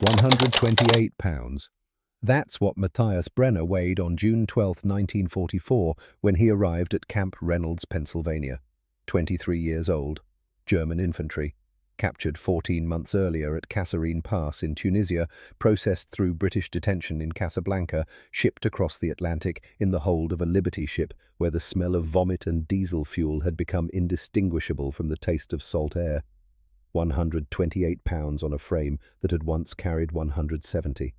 128 pounds. That's what Matthias Brenner weighed on June 12, 1944, when he arrived at Camp Reynolds, Pennsylvania. 23 years old, German infantry, captured 14 months earlier at Kasserine Pass in Tunisia, processed through British detention in Casablanca, shipped across the Atlantic in the hold of a Liberty ship where the smell of vomit and diesel fuel had become indistinguishable from the taste of salt air. 128 pounds on a frame that had once carried 170.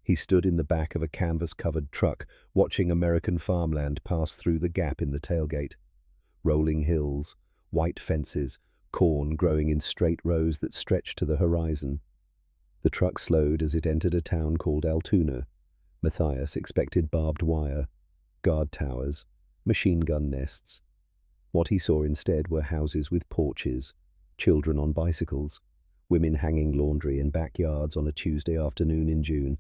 He stood in the back of a canvas-covered truck, watching American farmland pass through the gap in the tailgate. Rolling hills, white fences, corn growing in straight rows that stretched to the horizon. The truck slowed as it entered a town called Altoona. Matthias expected barbed wire, guard towers, machine gun nests. What he saw instead were houses with porches, children on bicycles, women hanging laundry in backyards on a Tuesday afternoon in June.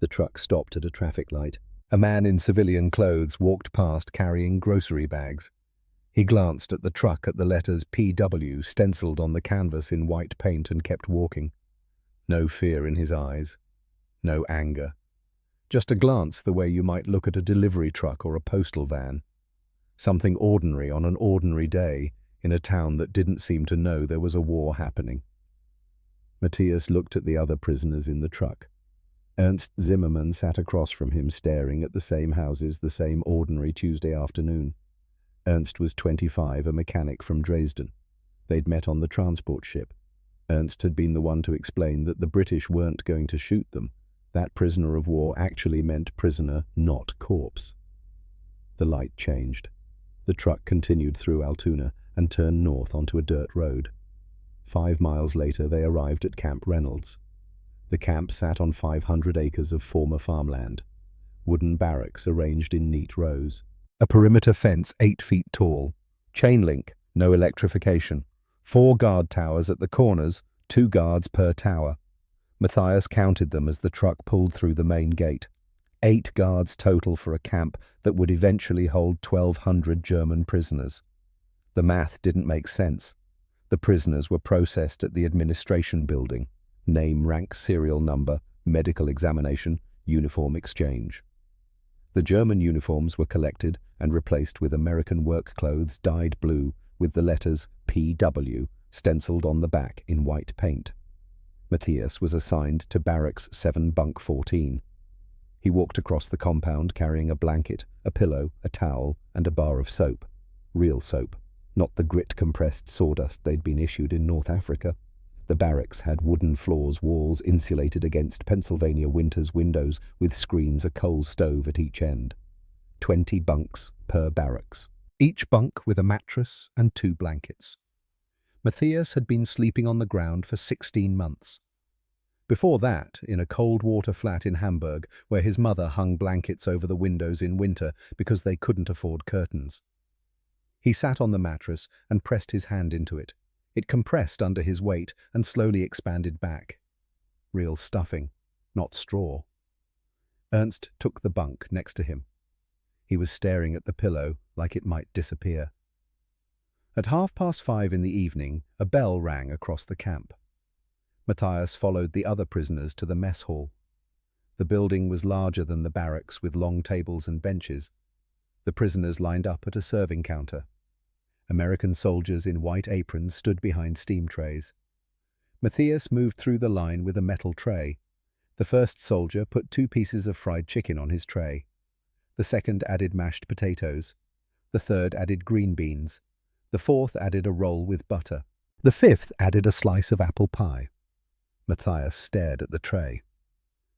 The truck stopped at a traffic light. A man in civilian clothes walked past carrying grocery bags. He glanced at the truck at the letters PW stenciled on the canvas in white paint and kept walking. No fear in his eyes, no anger. Just a glance the way you might look at a delivery truck or a postal van. Something ordinary on an ordinary day in a town that didn't seem to know there was a war happening. Matthias looked at the other prisoners in the truck. Ernst Zimmermann sat across from him, staring at the same houses the same ordinary Tuesday afternoon. Ernst was 25, a mechanic from Dresden. They'd met on the transport ship. Ernst had been the one to explain that the British weren't going to shoot them. That prisoner of war actually meant prisoner, not corpse. The light changed. The truck continued through Altoona and turned north onto a dirt road. 5 miles later they arrived at Camp Reynolds. The camp sat on 500 acres of former farmland. Wooden barracks arranged in neat rows. A perimeter fence 8 feet tall. Chain link, no electrification. 4 guard towers at the corners, 2 guards per tower. Matthias counted them as the truck pulled through the main gate. 8 guards total for a camp that would eventually hold 1,200 German prisoners. The math didn't make sense. The prisoners were processed at the administration building. Name, rank, serial number, medical examination, uniform exchange. The German uniforms were collected and replaced with American work clothes dyed blue with the letters PW stenciled on the back in white paint. Matthias was assigned to Barracks 7 Bunk 14. He walked across the compound carrying a blanket, a pillow, a towel, and a bar of soap. Real soap, not the grit-compressed sawdust they'd been issued in North Africa. The barracks had wooden floors, walls insulated against Pennsylvania winter's windows with screens, a coal stove at each end. 20 bunks per barracks, each bunk with a mattress and 2 blankets. Matthias had been sleeping on the ground for 16 months. Before that, in a cold water flat in Hamburg, where his mother hung blankets over the windows in winter because they couldn't afford curtains. He sat on the mattress and pressed his hand into it. It compressed under his weight and slowly expanded back. Real stuffing, not straw. Ernst took the bunk next to him. He was staring at the pillow like it might disappear. At 5:30 in the evening, a bell rang across the camp. Matthias followed the other prisoners to the mess hall. The building was larger than the barracks, with long tables and benches. The prisoners lined up at a serving counter. American soldiers in white aprons stood behind steam trays. Matthias moved through the line with a metal tray. The first soldier put 2 pieces of fried chicken on his tray. The second added mashed potatoes. The third added green beans. The fourth added a roll with butter. The fifth added a slice of apple pie. Matthias stared at the tray.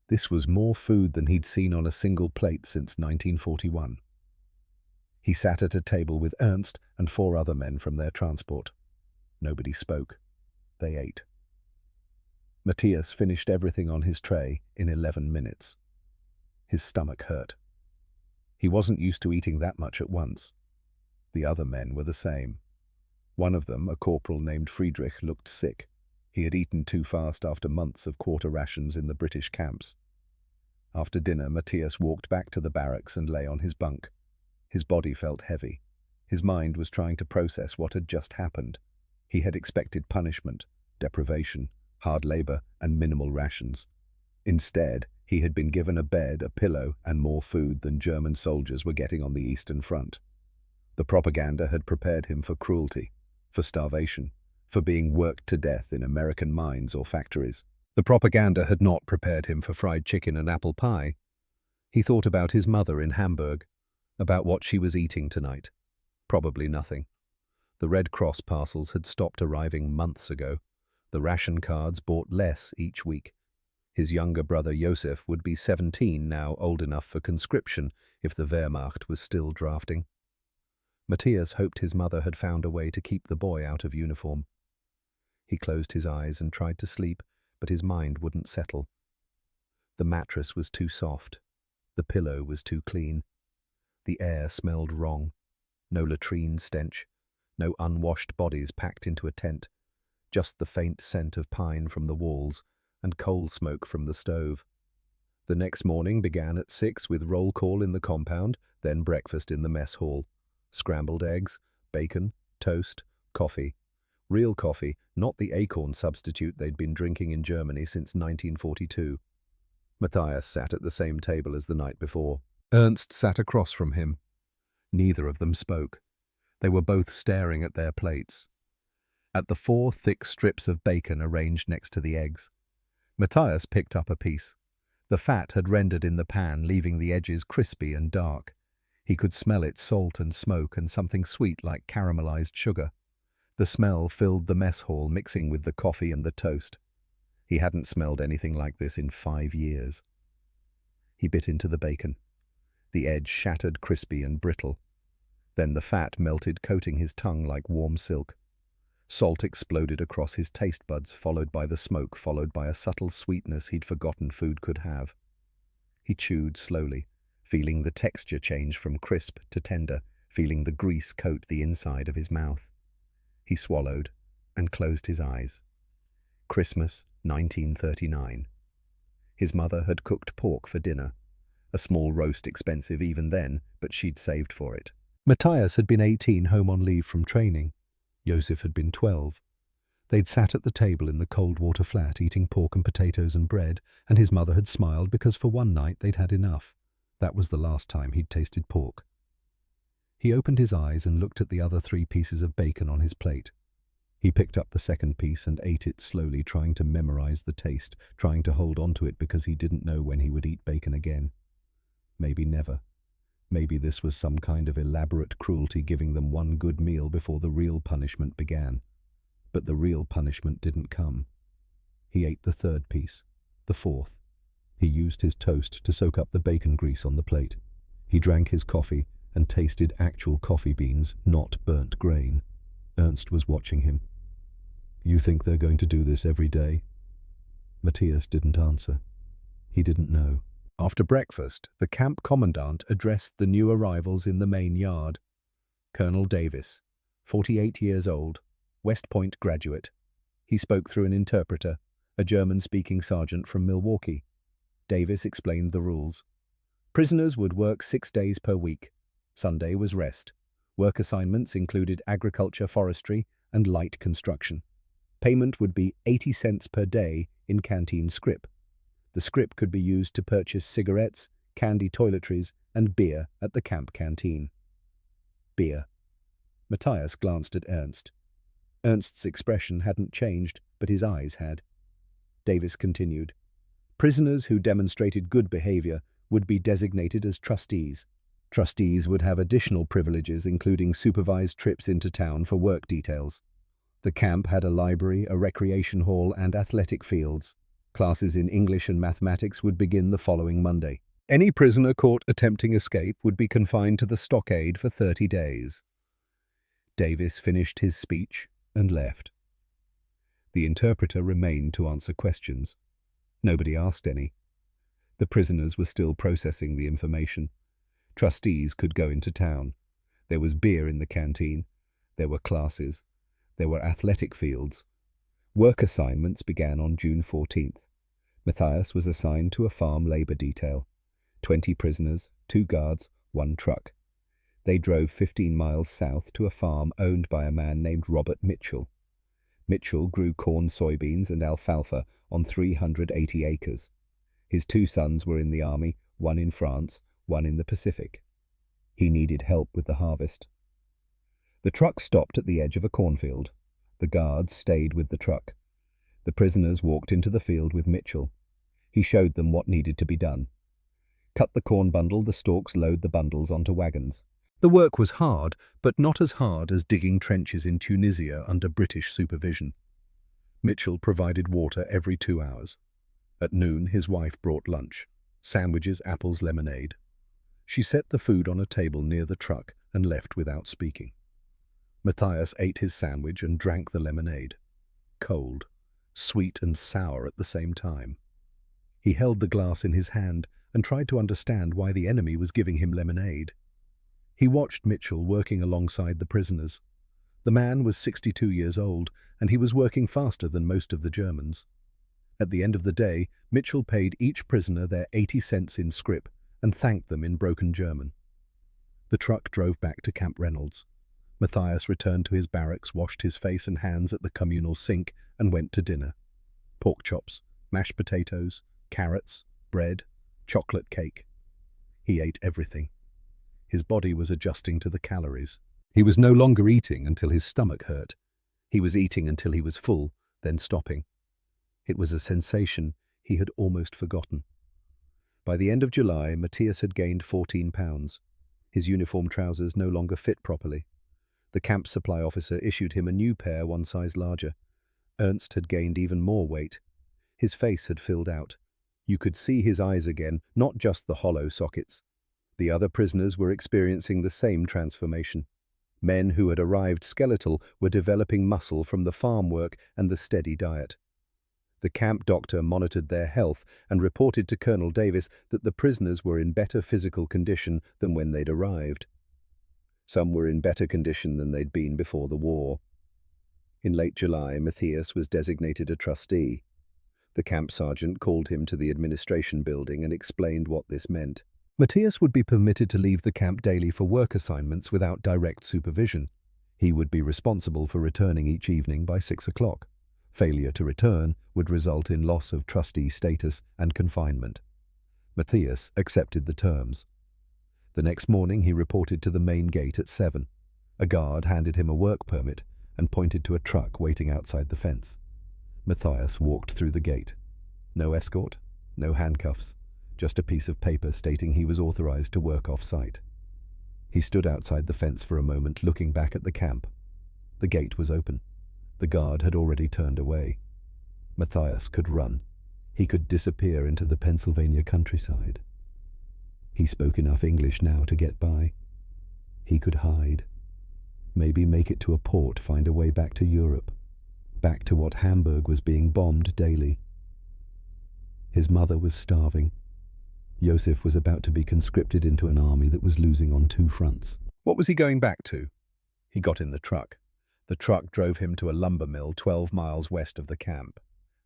This was more food than he'd seen on a single plate since 1941. He sat at a table with Ernst and 4 other men from their transport. Nobody spoke. They ate. Matthias finished everything on his tray in 11 minutes. His stomach hurt. He wasn't used to eating that much at once. The other men were the same. One of them, a corporal named Friedrich, looked sick. He had eaten too fast after months of quarter rations in the British camps. After dinner, Matthias walked back to the barracks and lay on his bunk. His body felt heavy. His mind was trying to process what had just happened. He had expected punishment, deprivation, hard labor, and minimal rations. Instead, he had been given a bed, a pillow, and more food than German soldiers were getting on the Eastern Front. The propaganda had prepared him for cruelty, for starvation, for being worked to death in American mines or factories. The propaganda had not prepared him for fried chicken and apple pie. He thought about his mother in Hamburg, about what she was eating tonight. Probably nothing. The Red Cross parcels had stopped arriving months ago. The ration cards bought less each week. His younger brother Josef would be 17 now, old enough for conscription if the Wehrmacht was still drafting. Matthias hoped his mother had found a way to keep the boy out of uniform. He closed his eyes and tried to sleep, but his mind wouldn't settle. The mattress was too soft. The pillow was too clean. The air smelled wrong. No latrine stench. No unwashed bodies packed into a tent. Just the faint scent of pine from the walls and coal smoke from the stove. The next morning began at 6 with roll call in the compound, then breakfast in the mess hall. Scrambled eggs, bacon, toast, coffee. Real coffee, not the acorn substitute they'd been drinking in Germany since 1942. Matthias sat at the same table as the night before. Ernst sat across from him. Neither of them spoke. They were both staring at their plates. At the 4 thick strips of bacon arranged next to the eggs. Matthias picked up a piece. The fat had rendered in the pan, leaving the edges crispy and dark. He could smell its salt and smoke and something sweet like caramelized sugar. The smell filled the mess hall, mixing with the coffee and the toast. He hadn't smelled anything like this in 5 years. He bit into the bacon. The edge shattered, crispy and brittle. Then the fat melted, coating his tongue like warm silk. Salt exploded across his taste buds, followed by the smoke, followed by a subtle sweetness he'd forgotten food could have. He chewed slowly, feeling the texture change from crisp to tender, feeling the grease coat the inside of his mouth. He swallowed and closed his eyes. Christmas, 1939. His mother had cooked pork for dinner. A small roast, expensive even then, but she'd saved for it. Matthias had been 18, home on leave from training. Josef had been 12. They'd sat at the table in the cold water flat, eating pork and potatoes and bread, and his mother had smiled because for one night they'd had enough. That was the last time he'd tasted pork. He opened his eyes and looked at the other 3 pieces of bacon on his plate. He picked up the second piece and ate it slowly, trying to memorize the taste, trying to hold on to it because he didn't know when he would eat bacon again. Maybe never. Maybe this was some kind of elaborate cruelty, giving them one good meal before the real punishment began. But the real punishment didn't come. He ate the 3rd piece, the 4th. He used his toast to soak up the bacon grease on the plate. He drank his coffee and tasted actual coffee beans, not burnt grain. Ernst was watching him. "You think they're going to do this every day?" Matthias didn't answer. He didn't know. After breakfast, the camp commandant addressed the new arrivals in the main yard. Colonel Davis, 48 years old, West Point graduate. He spoke through an interpreter, a German-speaking sergeant from Milwaukee. Davis explained the rules. Prisoners would work 6 days per week. Sunday was rest. Work assignments included agriculture, forestry, and light construction. Payment would be 80 cents per day in canteen scrip. The scrip could be used to purchase cigarettes, candy toiletries, and beer at the camp canteen. Beer. Matthias glanced at Ernst. Ernst's expression hadn't changed, but his eyes had. Davis continued. Prisoners who demonstrated good behavior would be designated as trustees. Trustees would have additional privileges, including supervised trips into town for work details. The camp had a library, a recreation hall, and athletic fields. Classes in English and mathematics would begin the following Monday. Any prisoner caught attempting escape would be confined to the stockade for 30 days. Davis finished his speech and left. The interpreter remained to answer questions. Nobody asked any. The prisoners were still processing the information. Trustees could go into town. There was beer in the canteen. There were classes. There were athletic fields. Work assignments began on June 14th. Matthias was assigned to a farm labor detail. 20 prisoners, 2 guards, 1 truck. They drove 15 miles south to a farm owned by a man named Robert Mitchell. Mitchell grew corn, soybeans, and alfalfa on 380 acres. His two sons were in the army, one in France, one in the Pacific. He needed help with the harvest. The truck stopped at the edge of a cornfield. The guards stayed with the truck. The prisoners walked into the field with Mitchell. He showed them what needed to be done. Cut the corn bundle, the stalks load the bundles onto wagons. The work was hard, but not as hard as digging trenches in Tunisia under British supervision. Mitchell provided water every 2 hours. At noon, his wife brought lunch: sandwiches, apples, lemonade. She set the food on a table near the truck and left without speaking. Matthias ate his sandwich and drank the lemonade. Cold, sweet and sour at the same time. He held the glass in his hand and tried to understand why the enemy was giving him lemonade. He watched Mitchell working alongside the prisoners. The man was 62 years old, and he was working faster than most of the Germans. At the end of the day, Mitchell paid each prisoner their 80 cents in scrip and thanked them in broken German. The truck drove back to Camp Reynolds. Matthias returned to his barracks, washed his face and hands at the communal sink, and went to dinner. Pork chops, mashed potatoes, carrots, bread, chocolate cake. He ate everything. His body was adjusting to the calories. He was no longer eating until his stomach hurt. He was eating until he was full, then stopping. It was a sensation he had almost forgotten. By the end of July, Matthias had gained 14 pounds. His uniform trousers no longer fit properly. The camp supply officer issued him a new pair 1 size larger. Ernst had gained even more weight. His face had filled out. You could see his eyes again, not just the hollow sockets. The other prisoners were experiencing the same transformation. Men who had arrived skeletal were developing muscle from the farm work and the steady diet. The camp doctor monitored their health and reported to Colonel Davis that the prisoners were in better physical condition than when they'd arrived. Some were in better condition than they'd been before the war. In late July, Matthias was designated a trustee. The camp sergeant called him to the administration building and explained what this meant. Matthias would be permitted to leave the camp daily for work assignments without direct supervision. He would be responsible for returning each evening by 6 o'clock. Failure to return would result in loss of trustee status and confinement. Matthias accepted the terms. The next morning he reported to the main gate at 7. A guard handed him a work permit and pointed to a truck waiting outside the fence. Matthias walked through the gate. No escort, no handcuffs, just a piece of paper stating he was authorized to work off-site. He stood outside the fence for a moment, looking back at the camp. The gate was open. The guard had already turned away. Matthias could run. He could disappear into the Pennsylvania countryside. He spoke enough English now to get by. He could hide. Maybe make it to a port, find a way back to Europe. Back to what Hamburg was being bombed daily. His mother was starving. Joseph was about to be conscripted into an army that was losing on 2 fronts. What was he going back to? He got in the truck. The truck drove him to a lumber mill 12 miles west of the camp.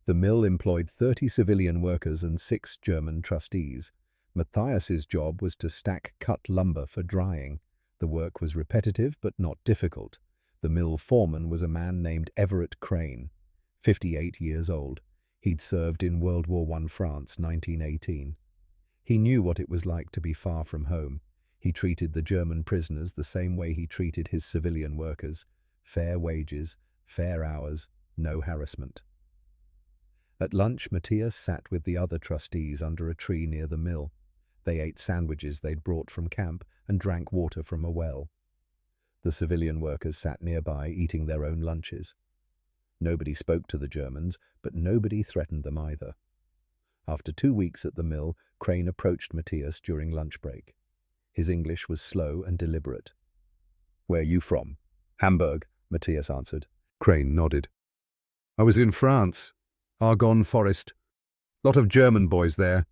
The mill employed 30 civilian workers and 6 German trustees. Matthias's job was to stack cut lumber for drying. The work was repetitive but not difficult. The mill foreman was a man named Everett Crane, 58 years old. He'd served in World War I France, 1918. He knew what it was like to be far from home. He treated the German prisoners the same way he treated his civilian workers: fair wages, fair hours, no harassment. At lunch, Matthias sat with the other trustees under a tree near the mill. They ate sandwiches they'd brought from camp and drank water from a well. The civilian workers sat nearby, eating their own lunches. Nobody spoke to the Germans, but nobody threatened them either. After 2 weeks at the mill, Crane approached Matthias during lunch break. His English was slow and deliberate. "Where are you from?" "Hamburg," Matthias answered. Crane nodded. "I was in France. Argonne Forest. Lot of German boys there."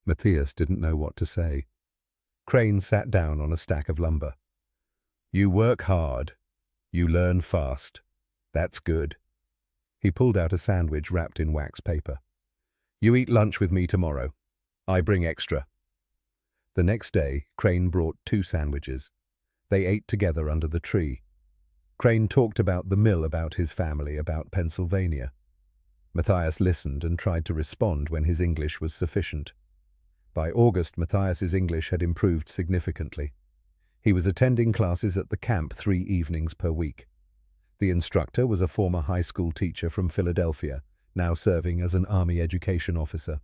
Matthias didn't know what to say. Crane sat down on a stack of lumber. "You work hard. You learn fast. That's good." He pulled out a sandwich wrapped in wax paper. "You eat lunch with me tomorrow. I bring extra." The next day, Crane brought 2 sandwiches. They ate together under the tree. Crane talked about the mill, about his family, about Pennsylvania. Matthias listened and tried to respond when his English was sufficient. By August, Matthias's English had improved significantly. He was attending classes at the camp 3 evenings per week. The instructor was a former high school teacher from Philadelphia, now serving as an Army education officer.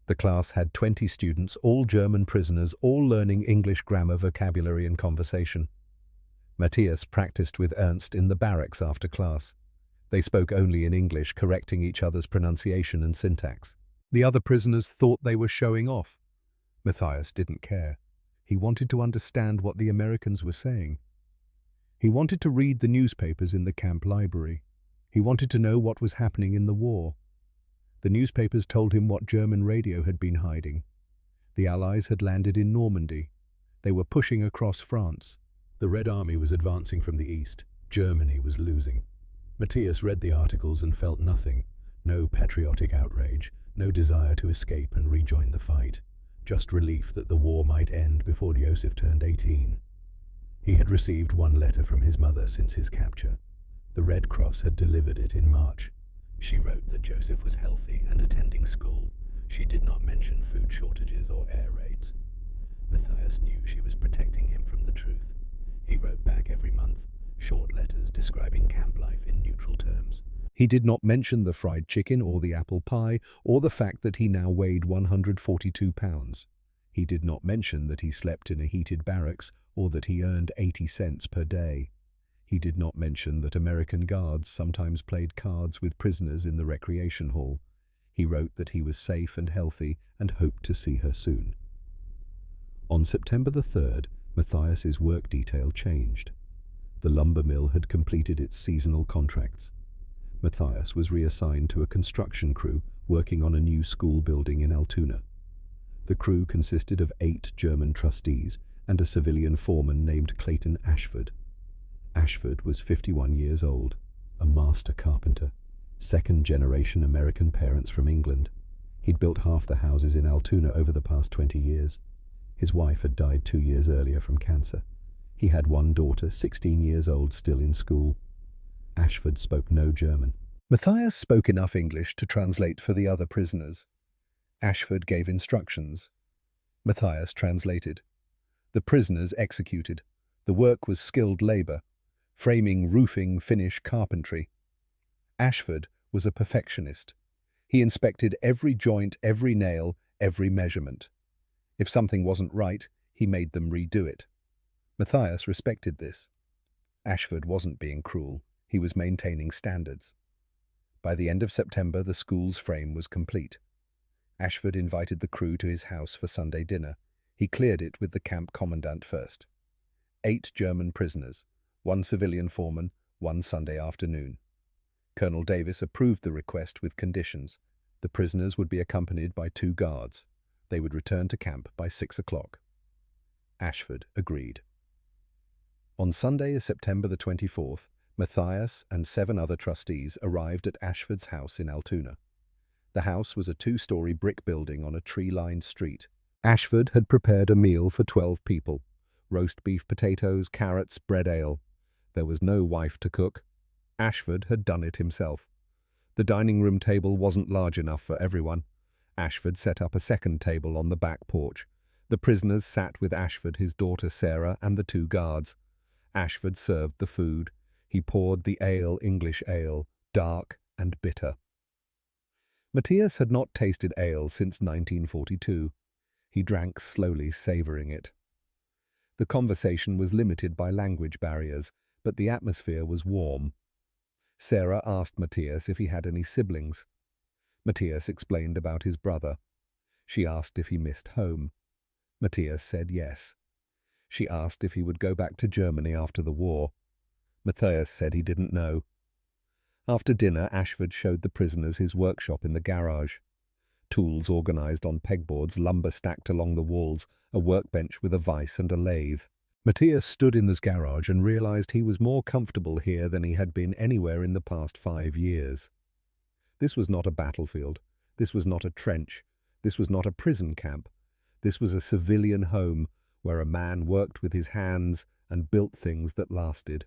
The class had 20 students, all German prisoners, all learning English grammar, vocabulary and conversation. Matthias practiced with Ernst in the barracks after class. They spoke only in English, correcting each other's pronunciation and syntax. The other prisoners thought they were showing off. Matthias didn't care. He wanted to understand what the Americans were saying. He wanted to read the newspapers in the camp library. He wanted to know what was happening in the war. The newspapers told him what German radio had been hiding. The Allies had landed in Normandy. They were pushing across France. The Red Army was advancing from the east. Germany was losing. Matthias read the articles and felt nothing. No patriotic outrage, no desire to escape and rejoin the fight. Just relief that the war might end before Joseph turned 18. He had received one letter from his mother since his capture. The Red Cross had delivered it in March. She wrote that Joseph was healthy and attending school. She did not mention food shortages or air raids. Matthias knew she was protecting him from the truth. He wrote back every month, short letters describing camp life in neutral terms. He did not mention the fried chicken or the apple pie or the fact that he now weighed 142 pounds. He did not mention that he slept in a heated barracks or that he earned 80 cents per day. He did not mention that American guards sometimes played cards with prisoners in the recreation hall. He wrote that he was safe and healthy and hoped to see her soon. On September the 3rd, Matthias's work detail changed. The lumber mill had completed its seasonal contracts. Matthias was reassigned to a construction crew working on a new school building in Altoona. The crew consisted of 8 German trustees and a civilian foreman named Clayton Ashford. Ashford was 51 years old, a master carpenter, second-generation American parents from England. He'd built half the houses in Altoona over the past 20 years. His wife had died 2 years earlier from cancer. He had one daughter, 16 years old, still in school. Ashford spoke no German. Matthias spoke enough English to translate for the other prisoners. Ashford gave instructions. Matthias translated. The prisoners executed. The work was skilled labor, framing, roofing, finish, carpentry. Ashford was a perfectionist. He inspected every joint, every nail, every measurement. If something wasn't right, he made them redo it. Matthias respected this. Ashford wasn't being cruel. He was maintaining standards. By the end of September, the school's frame was complete. Ashford invited the crew to his house for Sunday dinner. He cleared it with the camp commandant first. 8 German prisoners, 1 civilian foreman, 1 Sunday afternoon. Colonel Davis approved the request with conditions. The prisoners would be accompanied by 2 guards. They would return to camp by 6 o'clock. Ashford agreed. On Sunday, September the 24th, Matthias and 7 other trustees arrived at Ashford's house in Altoona. The house was a 2-story brick building on a tree-lined street. Ashford had prepared a meal for 12 people. Roast beef, potatoes, carrots, bread, ale. There was no wife to cook. Ashford had done it himself. The dining room table wasn't large enough for everyone. Ashford set up a second table on the back porch. The prisoners sat with Ashford, his daughter Sarah, and the 2 guards. Ashford served the food. He poured the ale, English ale, dark and bitter. Matthias had not tasted ale since 1942. He drank slowly, savouring it. The conversation was limited by language barriers, but the atmosphere was warm. Sarah asked Matthias if he had any siblings. Matthias explained about his brother. She asked if he missed home. Matthias said yes. She asked if he would go back to Germany after the war. Matthias said he didn't know. After dinner, Ashford showed the prisoners his workshop in the garage. Tools organized on pegboards, lumber stacked along the walls, a workbench with a vise and a lathe. Matthias stood in this garage and realized he was more comfortable here than he had been anywhere in the past 5 years. This was not a battlefield. This was not a trench. This was not a prison camp. This was a civilian home where a man worked with his hands and built things that lasted.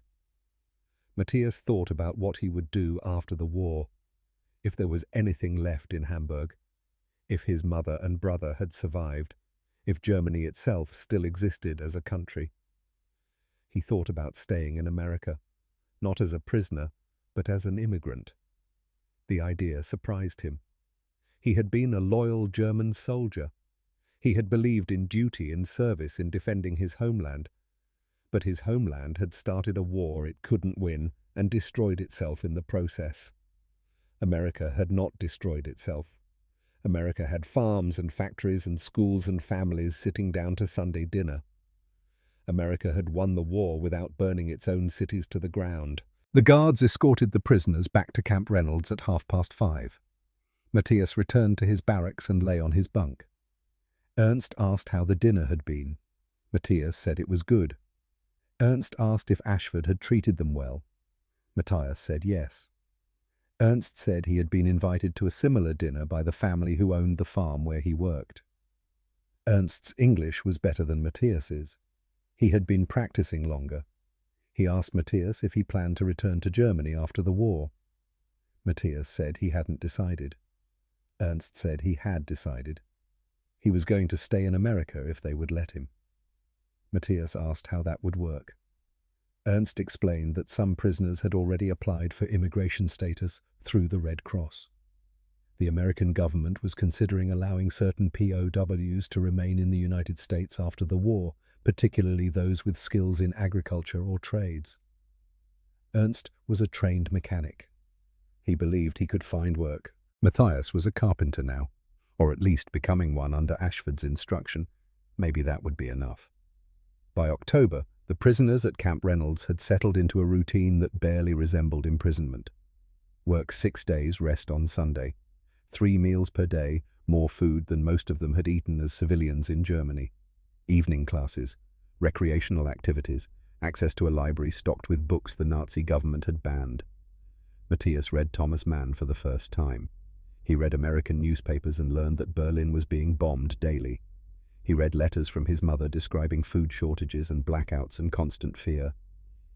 Matthias thought about what he would do after the war, if there was anything left in Hamburg, if his mother and brother had survived, if Germany itself still existed as a country. He thought about staying in America, not as a prisoner, but as an immigrant. The idea surprised him. He had been a loyal German soldier. He had believed in duty and service in defending his homeland. But his homeland had started a war it couldn't win and destroyed itself in the process. America had not destroyed itself. America had farms and factories and schools and families sitting down to Sunday dinner. America had won the war without burning its own cities to the ground. The guards escorted the prisoners back to Camp Reynolds at 5:30. Matthias returned to his barracks and lay on his bunk. Ernst asked how the dinner had been. Matthias said it was good. Ernst asked if Ashford had treated them well. Matthias said yes. Ernst said he had been invited to a similar dinner by the family who owned the farm where he worked. Ernst's English was better than Matthias's. He had been practicing longer. He asked Matthias if he planned to return to Germany after the war. Matthias said he hadn't decided. Ernst said he had decided. He was going to stay in America if they would let him. Matthias asked how that would work. Ernst explained that some prisoners had already applied for immigration status through the Red Cross. The American government was considering allowing certain POWs to remain in the United States after the war, particularly those with skills in agriculture or trades. Ernst was a trained mechanic. He believed he could find work. Matthias was a carpenter now, or at least becoming one under Ashford's instruction. Maybe that would be enough. By October, the prisoners at Camp Reynolds had settled into a routine that barely resembled imprisonment. Work 6 days, rest on Sunday. 3 meals per day, more food than most of them had eaten as civilians in Germany. Evening classes, recreational activities, access to a library stocked with books the Nazi government had banned. Matthias read Thomas Mann for the first time. He read American newspapers and learned that Berlin was being bombed daily. He read letters from his mother describing food shortages and blackouts and constant fear.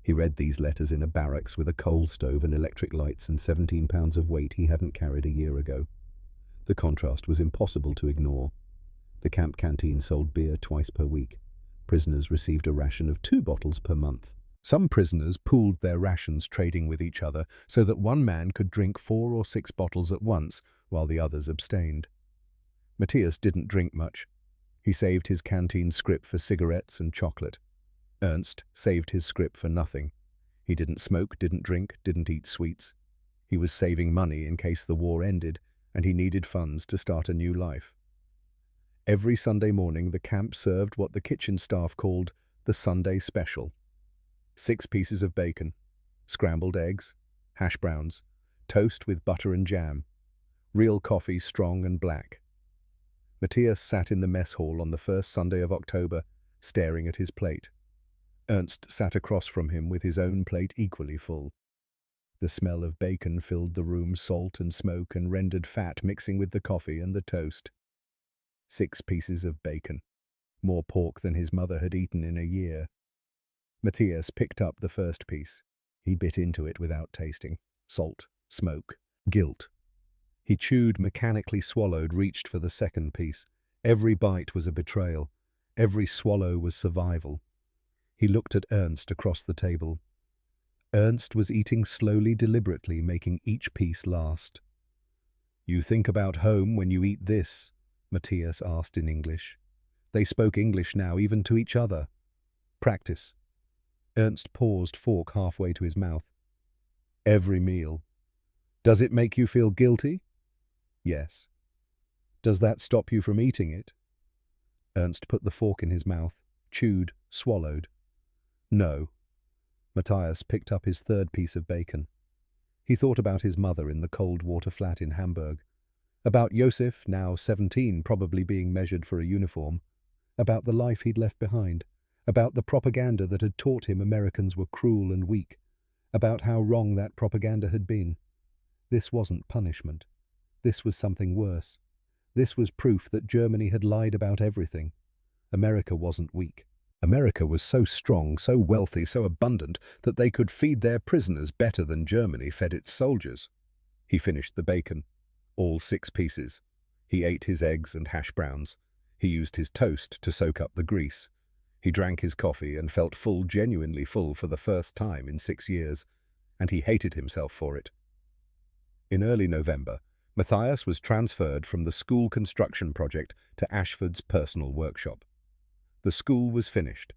He read these letters in a barracks with a coal stove and electric lights and 17 pounds of weight he hadn't carried a year ago. The contrast was impossible to ignore. The camp canteen sold beer twice per week. Prisoners received a ration of 2 bottles per month. Some prisoners pooled their rations, trading with each other, so that one man could drink 4 or 6 bottles at once, while the others abstained. Matthias didn't drink much. He saved his canteen scrip for cigarettes and chocolate. Ernst saved his scrip for nothing. He didn't smoke, didn't drink, didn't eat sweets. He was saving money in case the war ended, and he needed funds to start a new life. Every Sunday morning, the camp served what the kitchen staff called the Sunday special. 6 pieces of bacon, scrambled eggs, hash browns, toast with butter and jam, real coffee, strong and black. Matthias sat in the mess hall on the first Sunday of October, staring at his plate. Ernst sat across from him with his own plate equally full. The smell of bacon filled the room, salt and smoke and rendered fat mixing with the coffee and the toast. 6 pieces of bacon, more pork than his mother had eaten in a year. Matthias picked up the first piece. He bit into it without tasting. Salt, smoke, guilt. He chewed, mechanically swallowed, reached for the second piece. Every bite was a betrayal. Every swallow was survival. He looked at Ernst across the table. Ernst was eating slowly, deliberately, making each piece last. "You think about home when you eat this?" Matthias asked in English. They spoke English now, even to each other. Practice. Ernst paused, fork halfway to his mouth. "Every meal. Does it make you feel guilty?" "Yes." "Does that stop you from eating it?" Ernst put the fork in his mouth, chewed, swallowed. "No." Matthias picked up his third piece of bacon. He thought about his mother in the cold water flat in Hamburg, about Joseph, now 17, probably being measured for a uniform, about the life he'd left behind, about the propaganda that had taught him Americans were cruel and weak, about how wrong that propaganda had been. This wasn't punishment. This was something worse. This was proof that Germany had lied about everything. America wasn't weak. America was so strong, so wealthy, so abundant that they could feed their prisoners better than Germany fed its soldiers. He finished the bacon, all 6 pieces. He ate his eggs and hash browns. He used his toast to soak up the grease. He drank his coffee and felt full, genuinely full for the first time in 6 years, and he hated himself for it. In early November, Matthias was transferred from the school construction project to Ashford's personal workshop. The school was finished.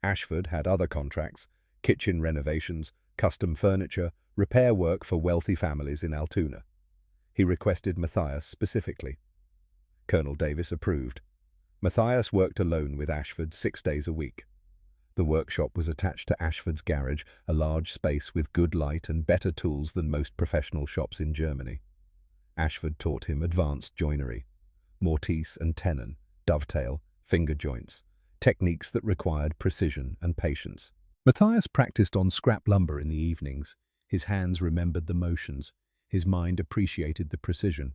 Ashford had other contracts, kitchen renovations, custom furniture, repair work for wealthy families in Altoona. He requested Matthias specifically. Colonel Davis approved. Matthias worked alone with Ashford 6 days a week. The workshop was attached to Ashford's garage, a large space with good light and better tools than most professional shops in Germany. Ashford taught him advanced joinery, mortise and tenon, dovetail, finger joints, techniques that required precision and patience. Matthias practiced on scrap lumber in the evenings. His hands remembered the motions. His mind appreciated the precision.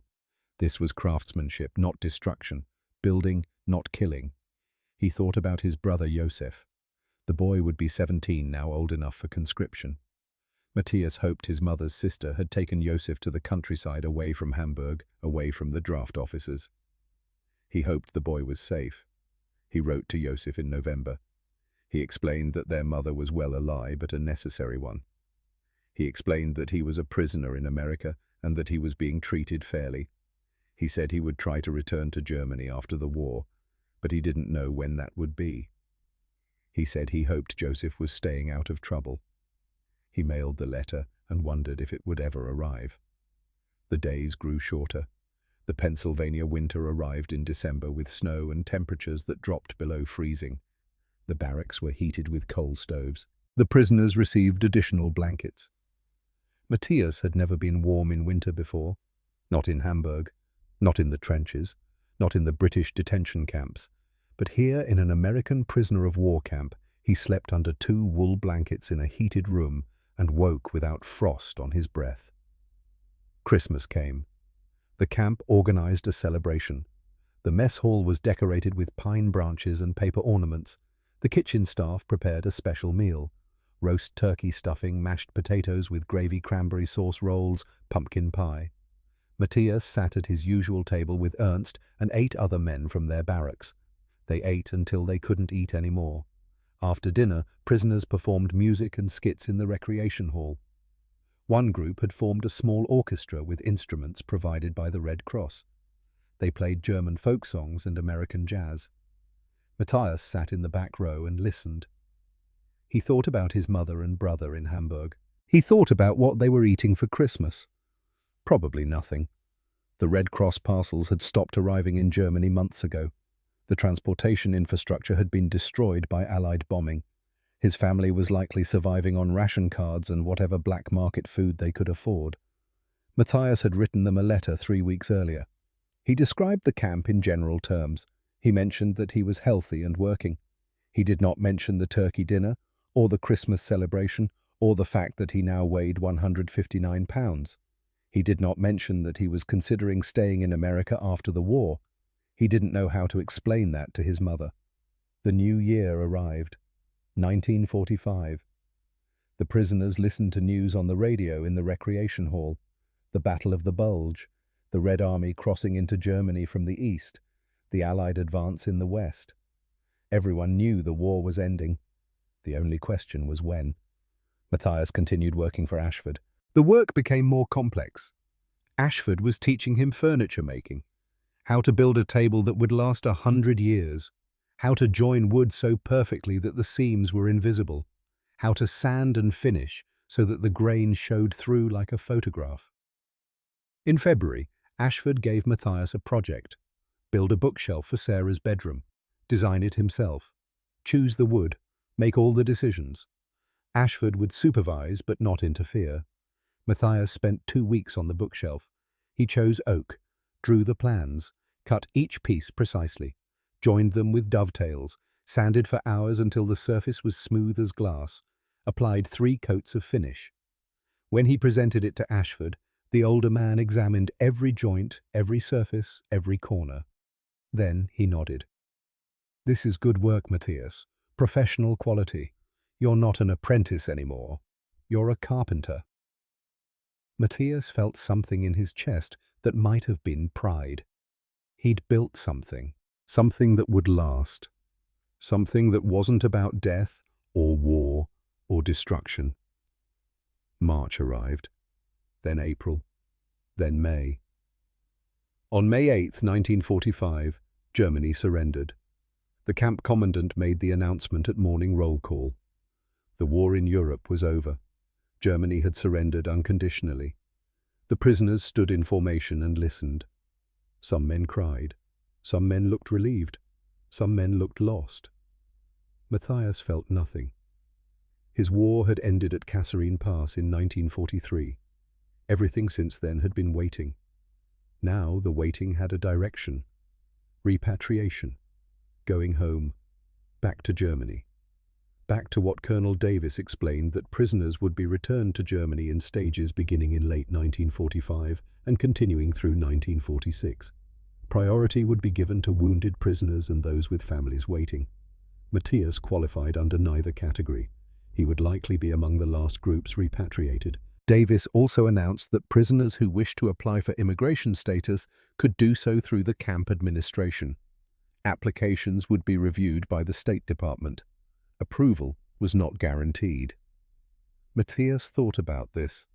This was craftsmanship, not destruction, building, not killing. He thought about his brother Josef. The boy would be 17 now, old enough for conscription. Matthias hoped his mother's sister had taken Josef to the countryside, away from Hamburg, away from the draft officers. He hoped the boy was safe. He wrote to Josef in November. He explained that their mother was well a lie, but a necessary one. He explained that he was a prisoner in America and that he was being treated fairly. He said he would try to return to Germany after the war, but he didn't know when that would be. He said he hoped Josef was staying out of trouble. He mailed the letter and wondered if it would ever arrive. The days grew shorter. The Pennsylvania winter arrived in December with snow and temperatures that dropped below freezing. The barracks were heated with coal stoves. The prisoners received additional blankets. Matthias had never been warm in winter before. Not in Hamburg, not in the trenches, not in the British detention camps. But here in an American prisoner of war camp, he slept under 2 wool blankets in a heated room and woke without frost on his breath. Christmas came. The camp organized a celebration. The mess hall was decorated with pine branches and paper ornaments. The kitchen staff prepared a special meal: roast turkey stuffing, mashed potatoes with gravy, cranberry sauce rolls, pumpkin pie. Matthias sat at his usual table with Ernst and 8 other men from their barracks. They ate until they couldn't eat any more. After dinner, prisoners performed music and skits in the recreation hall. One group had formed a small orchestra with instruments provided by the Red Cross. They played German folk songs and American jazz. Matthias sat in the back row and listened. He thought about his mother and brother in Hamburg. He thought about what they were eating for Christmas. Probably nothing. The Red Cross parcels had stopped arriving in Germany months ago. The transportation infrastructure had been destroyed by Allied bombing. His family was likely surviving on ration cards and whatever black market food they could afford. Matthias had written them a letter 3 weeks earlier. He described the camp in general terms. He mentioned that he was healthy and working. He did not mention the turkey dinner, or the Christmas celebration, or the fact that he now weighed 159 pounds. He did not mention that he was considering staying in America after the war. He didn't know how to explain that to his mother. The new year arrived. 1945. The prisoners listened to news on the radio in the recreation hall. The Battle of the Bulge, the Red Army crossing into Germany from the east, the Allied advance in the west. Everyone knew the war was ending. The only question was when. Matthias continued working for Ashford. The work became more complex. Ashford was teaching him furniture making, how to build a table that would last 100 years, how to join wood so perfectly that the seams were invisible, how to sand and finish so that the grain showed through like a photograph. In February, Ashford gave Matthias a project: build a bookshelf for Sarah's bedroom, design it himself, choose the wood, make all the decisions. Ashford would supervise but not interfere. Matthias spent 2 weeks on the bookshelf. He chose oak, drew the plans, cut each piece precisely, joined them with dovetails, sanded for hours until the surface was smooth as glass, applied 3 coats of finish. When he presented it to Ashford, the older man examined every joint, every surface, every corner. Then he nodded. "This is good work, Matthias, Professional quality. You're not an apprentice anymore. You're a carpenter. Matthias felt something in his chest that might have been pride. He'd built something, something that would last, something that wasn't about death or war or destruction. March arrived, then April, then May. On May 8, 1945, Germany surrendered. The camp commandant made the announcement at morning roll call. The war in Europe was over. Germany had surrendered unconditionally. The prisoners stood in formation and listened. Some men cried. Some men looked relieved. Some men looked lost. Matthias felt nothing. His war had ended at Kasserine Pass in 1943. Everything since then had been waiting. Now the waiting had a direction. Repatriation. Going home. Back to Germany. Back to what Colonel Davis explained, that prisoners would be returned to Germany in stages beginning in late 1945 and continuing through 1946. Priority would be given to wounded prisoners and those with families waiting. Matthias qualified under neither category. He would likely be among the last groups repatriated. Davis also announced that prisoners who wished to apply for immigration status could do so through the camp administration. Applications would be reviewed by the State Department. Approval was not guaranteed. Matthias thought about this,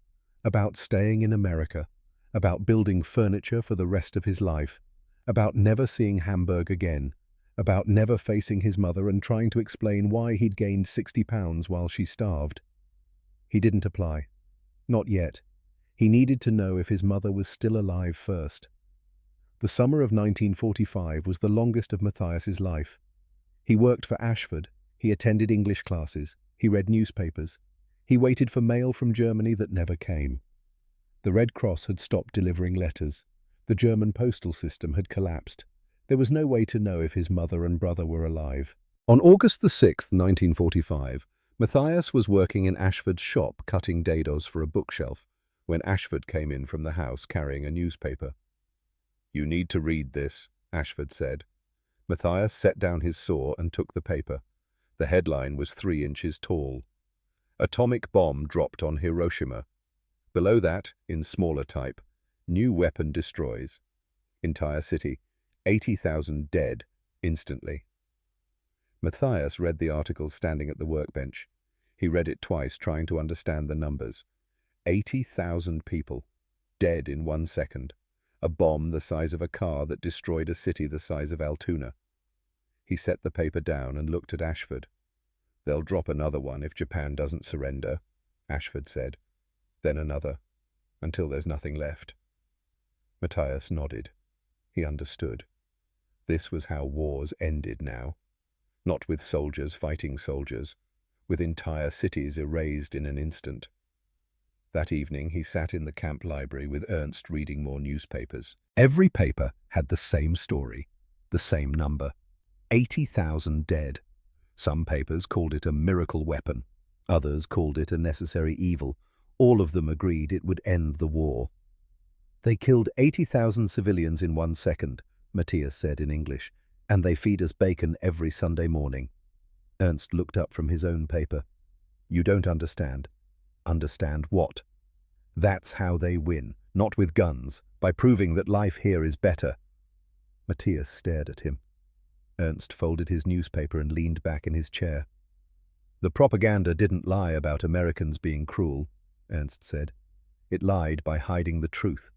about staying in America, about building furniture for the rest of his life, about never seeing Hamburg again, about never facing his mother and trying to explain why he'd gained 60 pounds while she starved. He didn't apply. Not yet. He needed to know if his mother was still alive first. The summer of 1945 was the longest of Matthias's life. He worked for Ashford. He attended English classes. He read newspapers. He waited for mail from Germany that never came. The Red Cross had stopped delivering letters. The German postal system had collapsed. There was no way to know if his mother and brother were alive. On August the 6th, 1945, Matthias was working in Ashford's shop cutting dados for a bookshelf when Ashford came in from the house carrying a newspaper. "You need to read this," Ashford said. Matthias set down his saw and took the paper. The headline was 3 inches tall. "Atomic bomb dropped on Hiroshima." Below that, in smaller type, "New weapon destroys. Entire city. 80,000 dead, instantly." Matthias read the article standing at the workbench. He read it twice, trying to understand the numbers. 80,000 people, dead in 1 second. A bomb the size of a car that destroyed a city the size of Altoona. He set the paper down and looked at Ashford. "They'll drop another one if Japan doesn't surrender," Ashford said. "Then another, until there's nothing left." Matthias nodded. He understood. This was how wars ended now. Not with soldiers fighting soldiers, with entire cities erased in an instant. That evening he sat in the camp library with Ernst reading more newspapers. Every paper had the same story, the same number. 80,000 dead. Some papers called it a miracle weapon. Others called it a necessary evil. All of them agreed it would end the war. "They killed 80,000 civilians in 1 second, Matthias said in English, "and they feed us bacon every Sunday morning." Ernst looked up from his own paper. "You don't understand." "Understand what?" "That's how they win, not with guns, by proving that life here is better." Matthias stared at him. Ernst folded his newspaper and leaned back in his chair. "The propaganda didn't lie about Americans being cruel," Ernst said. "It lied by hiding the truth.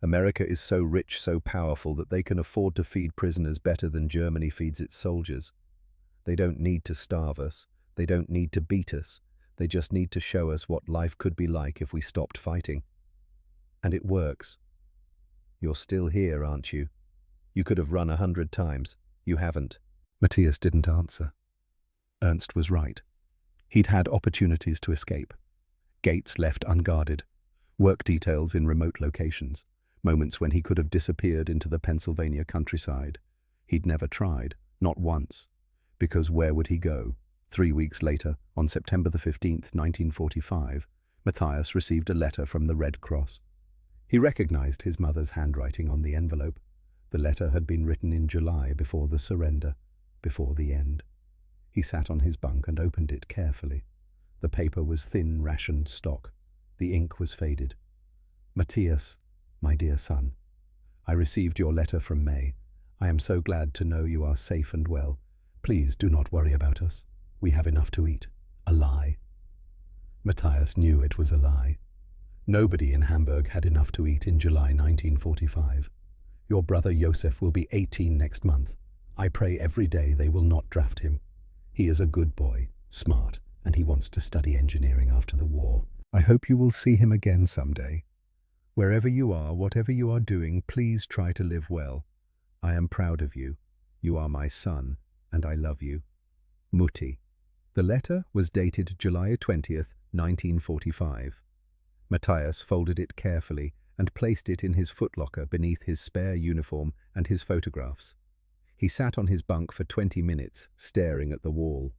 America is so rich, so powerful, that they can afford to feed prisoners better than Germany feeds its soldiers. They don't need to starve us. They don't need to beat us. They just need to show us what life could be like if we stopped fighting. And it works. You're still here, aren't you? You could have run 100 times. You haven't." Matthias didn't answer. Ernst was right. He'd had opportunities to escape. Gates left unguarded. Work details in remote locations. Moments when he could have disappeared into the Pennsylvania countryside. He'd never tried, not once. Because where would he go? 3 weeks later, on September the 15th, 1945, Matthias received a letter from the Red Cross. He recognized his mother's handwriting on the envelope. The letter had been written in July, before the surrender, before the end. He sat on his bunk and opened it carefully. The paper was thin, rationed stock. The ink was faded. Matthias, my dear son, I received your letter from May. I am so glad to know you are safe and well. Please do not worry about us. We have enough to eat. A lie. Matthias knew it was a lie. Nobody in Hamburg had enough to eat in July 1945. Your brother Josef will be 18 next month. I pray every day they will not draft him. He is a good boy, smart, and he wants to study engineering after the war. I hope you will see him again someday. Wherever you are, whatever you are doing, please try to live well. I am proud of you. You are my son, and I love you. Mutti. The letter was dated July 20th, 1945. Matthias folded it carefully and placed it in his footlocker beneath his spare uniform and his photographs. He sat on his bunk for 20 minutes, staring at the wall.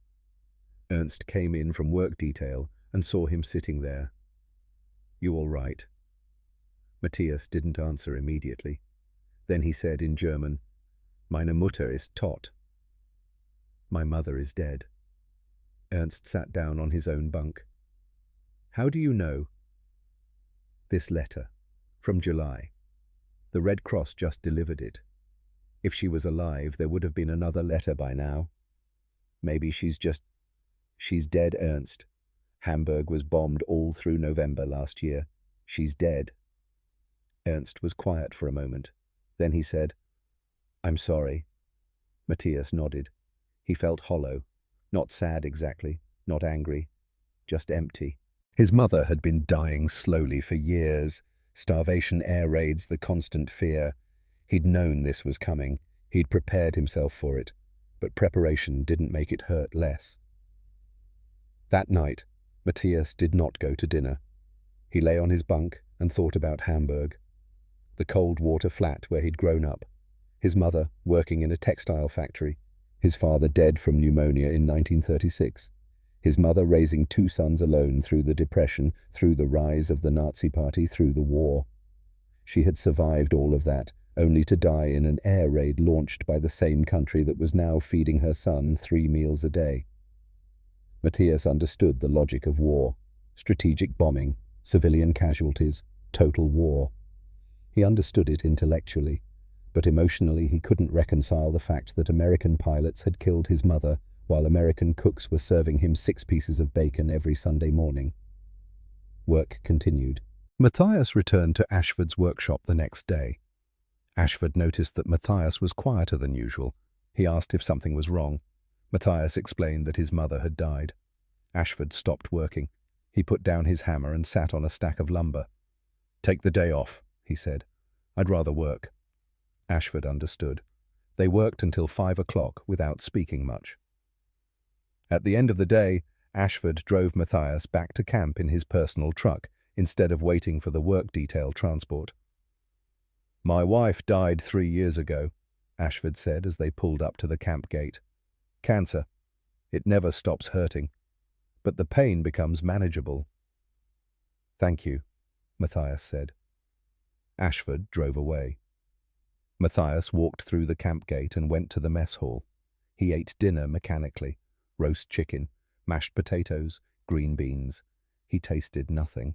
Ernst came in from work detail and saw him sitting there. You all right? Matthias didn't answer immediately. Then he said in German, Meine Mutter ist tot. My mother is dead. Ernst sat down on his own bunk. How do you know? This letter, from July. The Red Cross just delivered it. If she was alive, there would have been another letter by now. Maybe she's dead, Ernst. Hamburg was bombed all through November last year. She's dead. Ernst was quiet for a moment. Then he said, I'm sorry. Matthias nodded. He felt hollow. Not sad exactly, not angry, just empty. His mother had been dying slowly for years. Starvation, air raids, the constant fear. He'd known this was coming. He'd prepared himself for it. But preparation didn't make it hurt less. That night, Matthias did not go to dinner. He lay on his bunk and thought about Hamburg. The cold water flat where he'd grown up. His mother working in a textile factory. His father dead from pneumonia in 1936. His mother raising 2 sons alone through the Depression, through the rise of the Nazi Party, through the war. She had survived all of that, only to die in an air raid launched by the same country that was now feeding her son 3 meals a day. Matthias understood the logic of war. Strategic bombing, civilian casualties, total war. He understood it intellectually, but emotionally he couldn't reconcile the fact that American pilots had killed his mother while American cooks were serving him 6 pieces of bacon every Sunday morning. Work continued. Matthias returned to Ashford's workshop the next day. Ashford noticed that Matthias was quieter than usual. He asked if something was wrong. Matthias explained that his mother had died. Ashford stopped working. He put down his hammer and sat on a stack of lumber. Take the day off, he said. I'd rather work. Ashford understood. They worked until 5 o'clock without speaking much. At the end of the day, Ashford drove Matthias back to camp in his personal truck instead of waiting for the work detail transport. My wife died 3 years ago, Ashford said as they pulled up to the camp gate. Cancer. It never stops hurting, but the pain becomes manageable. Thank you, Matthias said. Ashford drove away. Matthias walked through the camp gate and went to the mess hall. He ate dinner mechanically. Roast chicken, mashed potatoes, green beans. He tasted nothing.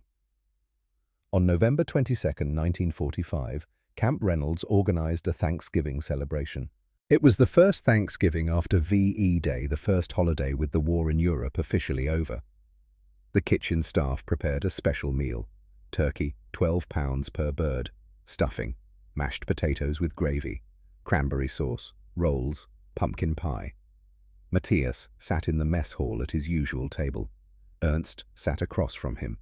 On November 22nd, 1945, Camp Reynolds organized a Thanksgiving celebration. It was the first Thanksgiving after VE Day, the first holiday with the war in Europe officially over. The kitchen staff prepared a special meal. Turkey, 12 pounds per bird. Stuffing, mashed potatoes with gravy, cranberry sauce, rolls, pumpkin pie. Matthias sat in the mess hall at his usual table. Ernst sat across from him.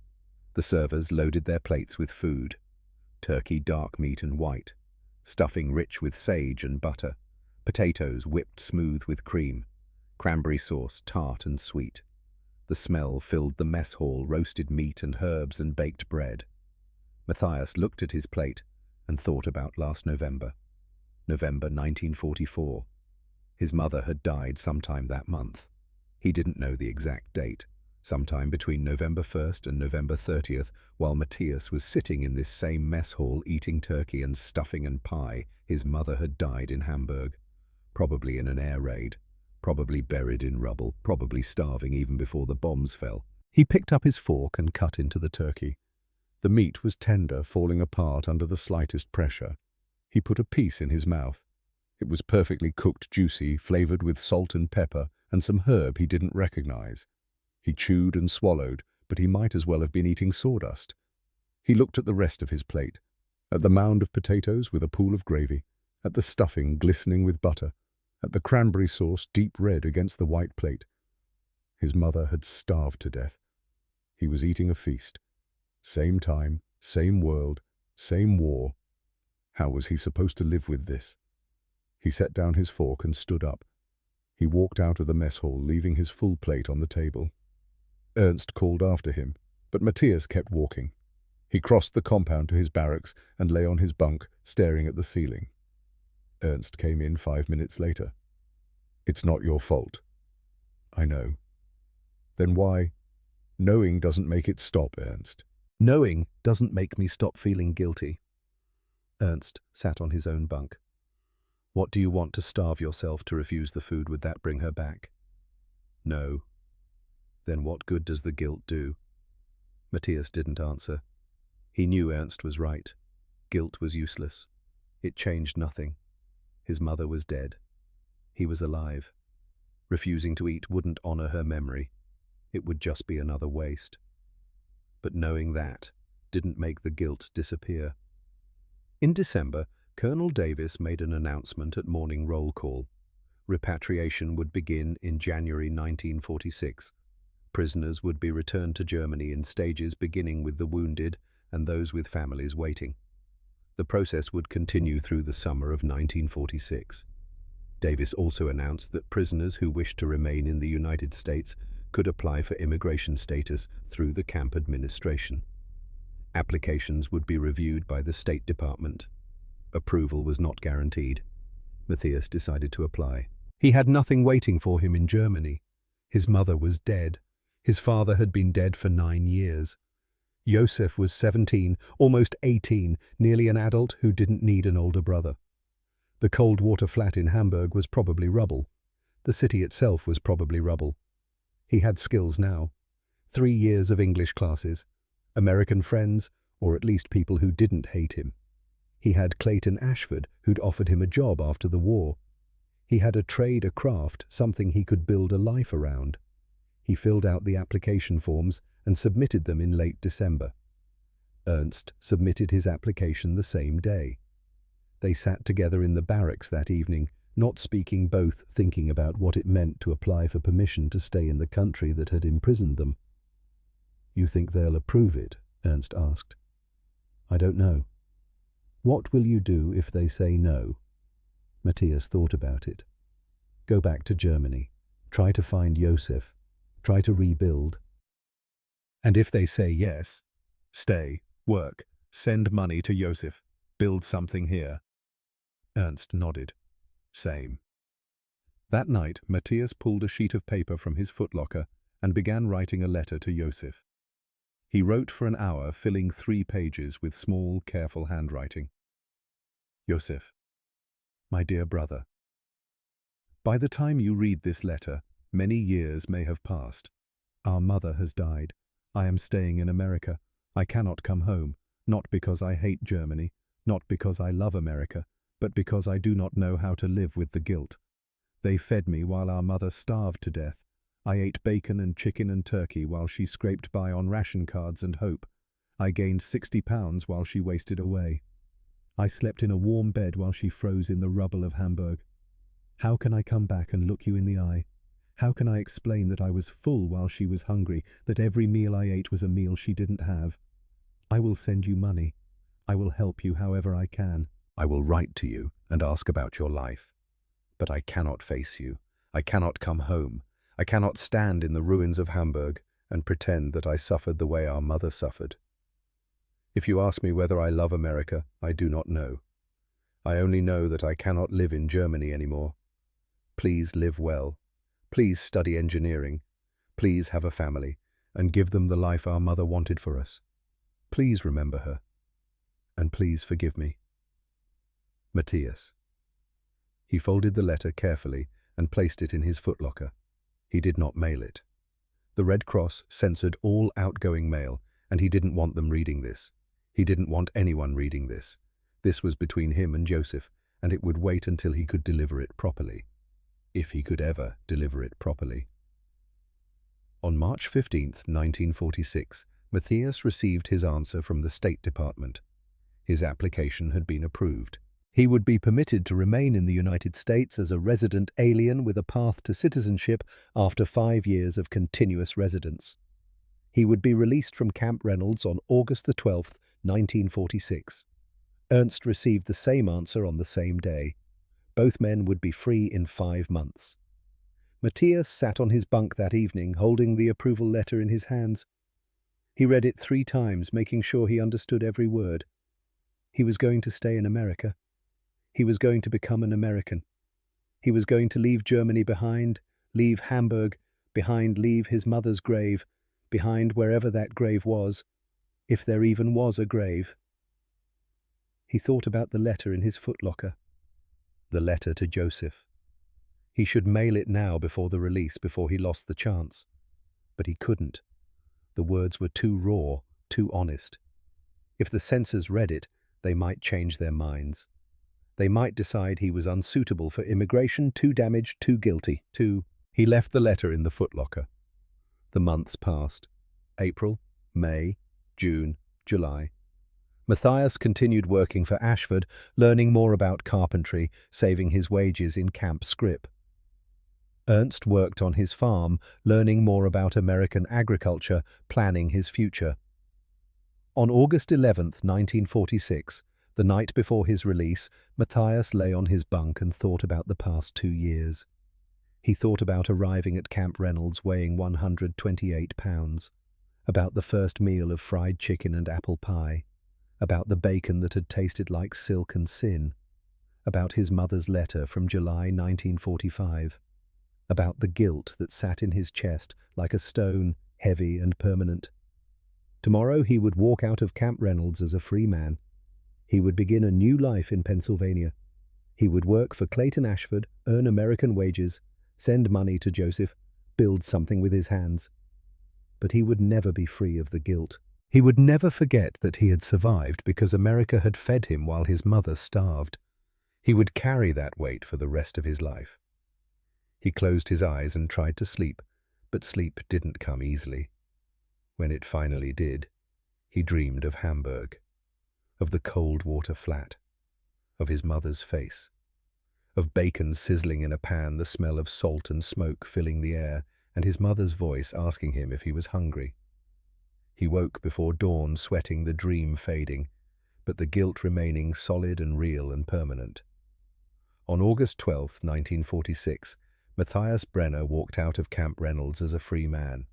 The servers loaded their plates with food. Turkey dark meat and white, stuffing rich with sage and butter, potatoes whipped smooth with cream, cranberry sauce tart and sweet. The smell filled the mess hall, roasted meat and herbs and baked bread. Matthias looked at his plate and thought about last November. November 1944. His mother had died sometime that month. He didn't know the exact date. Sometime between November 1st and November 30th, while Matthias was sitting in this same mess hall eating turkey and stuffing and pie, his mother had died in Hamburg. Probably in an air raid. probably buried in rubble, probably starving even before the bombs fell. He picked up his fork and cut into the turkey. The meat was tender, falling apart under the slightest pressure. He put a piece in his mouth. It was perfectly cooked, juicy, flavored with salt and pepper and some herb he didn't recognize. He chewed and swallowed, but he might as well have been eating sawdust. He looked at the rest of his plate, at the mound of potatoes with a pool of gravy, at the stuffing glistening with butter, at the cranberry sauce deep red against the white plate. His mother had starved to death. He was eating a feast. Same time, same world, same war. How was he supposed to live with this? He set down his fork and stood up. He walked out of the mess hall, leaving his full plate on the table. Ernst called after him, but Matthias kept walking. He crossed the compound to his barracks and lay on his bunk, staring at the ceiling. Ernst came in 5 minutes later. "It's not your fault." "I know." "Then why?" "Knowing doesn't make it stop, Ernst." "Knowing doesn't make me stop feeling guilty." Ernst sat on his own bunk. "What do you want to starve yourself to refuse the food? Would that bring her back?" "No." "Then what good does the guilt do?" Matthias didn't answer. He knew Ernst was right. Guilt was useless. It changed nothing. His mother was dead. He was alive. Refusing to eat wouldn't honor her memory. It would just be another waste. But knowing that didn't make the guilt disappear. In December, Colonel Davis made an announcement at morning roll call. Repatriation would begin in January 1946. Prisoners would be returned to Germany in stages, beginning with the wounded and those with families waiting. The process would continue through the summer of 1946. Davis also announced that prisoners who wished to remain in the United States could apply for immigration status through the camp administration. Applications would be reviewed by the State Department. Approval was not guaranteed. Matthias decided to apply. He had nothing waiting for him in Germany. His mother was dead. His father had been dead for 9 years. Josef was 17, almost 18, nearly an adult who didn't need an older brother. The cold water flat in Hamburg was probably rubble. The city itself was probably rubble. He had skills now. 3 years of English classes, American friends, or at least people who didn't hate him. He had Clayton Ashford, who'd offered him a job after the war. He had a trade, a craft, something he could build a life around. He filled out the application forms and submitted them in late December. Ernst submitted his application the same day. They sat together in the barracks that evening, not speaking, both thinking about what it meant to apply for permission to stay in the country that had imprisoned them. "You think they'll approve it?" Ernst asked. "I don't know." "What will you do if they say no?" Matthias thought about it. "Go back to Germany. Try to find Josef. Try to rebuild." "And if they say yes?" "Stay, work, send money to Josef, build something here." Ernst nodded. "Same." That night, Matthias pulled a sheet of paper from his footlocker and began writing a letter to Josef. He wrote for an hour, filling 3 pages with small, careful handwriting. "Josef, my dear brother, by the time you read this letter, many years may have passed. Our mother has died. I am staying in America. I cannot come home, not because I hate Germany, not because I love America, but because I do not know how to live with the guilt. They fed me while our mother starved to death. I ate bacon and chicken and turkey while she scraped by on ration cards and hope. I gained 60 pounds while she wasted away. I slept in a warm bed while she froze in the rubble of Hamburg. How can I come back and look you in the eye? How can I explain that I was full while she was hungry, that every meal I ate was a meal she didn't have? I will send you money. I will help you however I can. I will write to you and ask about your life. But I cannot face you. I cannot come home. I cannot stand in the ruins of Hamburg and pretend that I suffered the way our mother suffered. If you ask me whether I love America, I do not know. I only know that I cannot live in Germany anymore. Please live well. Please study engineering. Please have a family and give them the life our mother wanted for us. Please remember her. And please forgive me. Matthias. He folded the letter carefully and placed it in his footlocker. He did not mail it. The Red Cross censored all outgoing mail, and he didn't want them reading this. He didn't want anyone reading this. This was between him and Joseph, and it would wait until he could deliver it properly. If he could ever deliver it properly. On March 15th, 1946, Matthias received his answer from the State Department. His application had been approved. He would be permitted to remain in the United States as a resident alien with a path to citizenship after 5 years of continuous residence. He would be released from Camp Reynolds on August the 12th, 1946. Ernst received the same answer on the same day. Both men would be free in 5 months. Matthias sat on his bunk that evening, holding the approval letter in his hands. He read it 3 times, making sure he understood every word. He was going to stay in America. He was going to become an American. He was going to leave Germany behind, leave Hamburg behind, leave his mother's grave behind, wherever that grave was, if there even was a grave. He thought about the letter in his footlocker. The letter to Joseph. He should mail it now before the release, before he lost the chance. But he couldn't. The words were too raw, too honest. If the censors read it, they might change their minds. They might decide he was unsuitable for immigration, too damaged, too guilty, too... He left the letter in the footlocker. The months passed. April, May, June, July. Matthias continued working for Ashford, learning more about carpentry, saving his wages in camp scrip. Ernst worked on his farm, learning more about American agriculture, planning his future. On August 11th, 1946, the night before his release, Matthias lay on his bunk and thought about the past 2 years. He thought about arriving at Camp Reynolds weighing 128 pounds, about the first meal of fried chicken and apple pie, about the bacon that had tasted like silk and sin, about his mother's letter from July 1945, about the guilt that sat in his chest like a stone, heavy and permanent. Tomorrow he would walk out of Camp Reynolds as a free man. He would begin a new life in Pennsylvania. He would work for Clayton Ashford, earn American wages, send money to Joseph, build something with his hands. But he would never be free of the guilt. He would never forget that he had survived because America had fed him while his mother starved. He would carry that weight for the rest of his life. He closed his eyes and tried to sleep, but sleep didn't come easily. When it finally did, he dreamed of Hamburg, of the cold water flat, of his mother's face, of bacon sizzling in a pan, the smell of salt and smoke filling the air, and his mother's voice asking him if he was hungry. He woke before dawn, sweating, the dream fading, but the guilt remaining solid and real and permanent. On August 12, 1946, Matthias Brenner walked out of Camp Reynolds as a free man.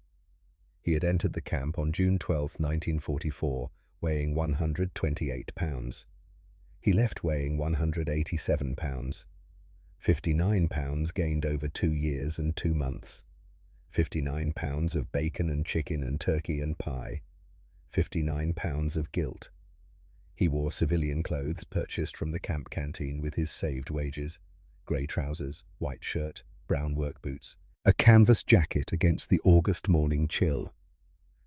He had entered the camp on June 12, 1944, weighing 128 pounds. He left weighing 187 pounds. 59 pounds gained over 2 years and 2 months. 59 pounds of bacon and chicken and turkey and pie. 59 pounds of guilt. He wore civilian clothes purchased from the camp canteen with his saved wages. Grey trousers, white shirt, brown work boots, a canvas jacket against the August morning chill.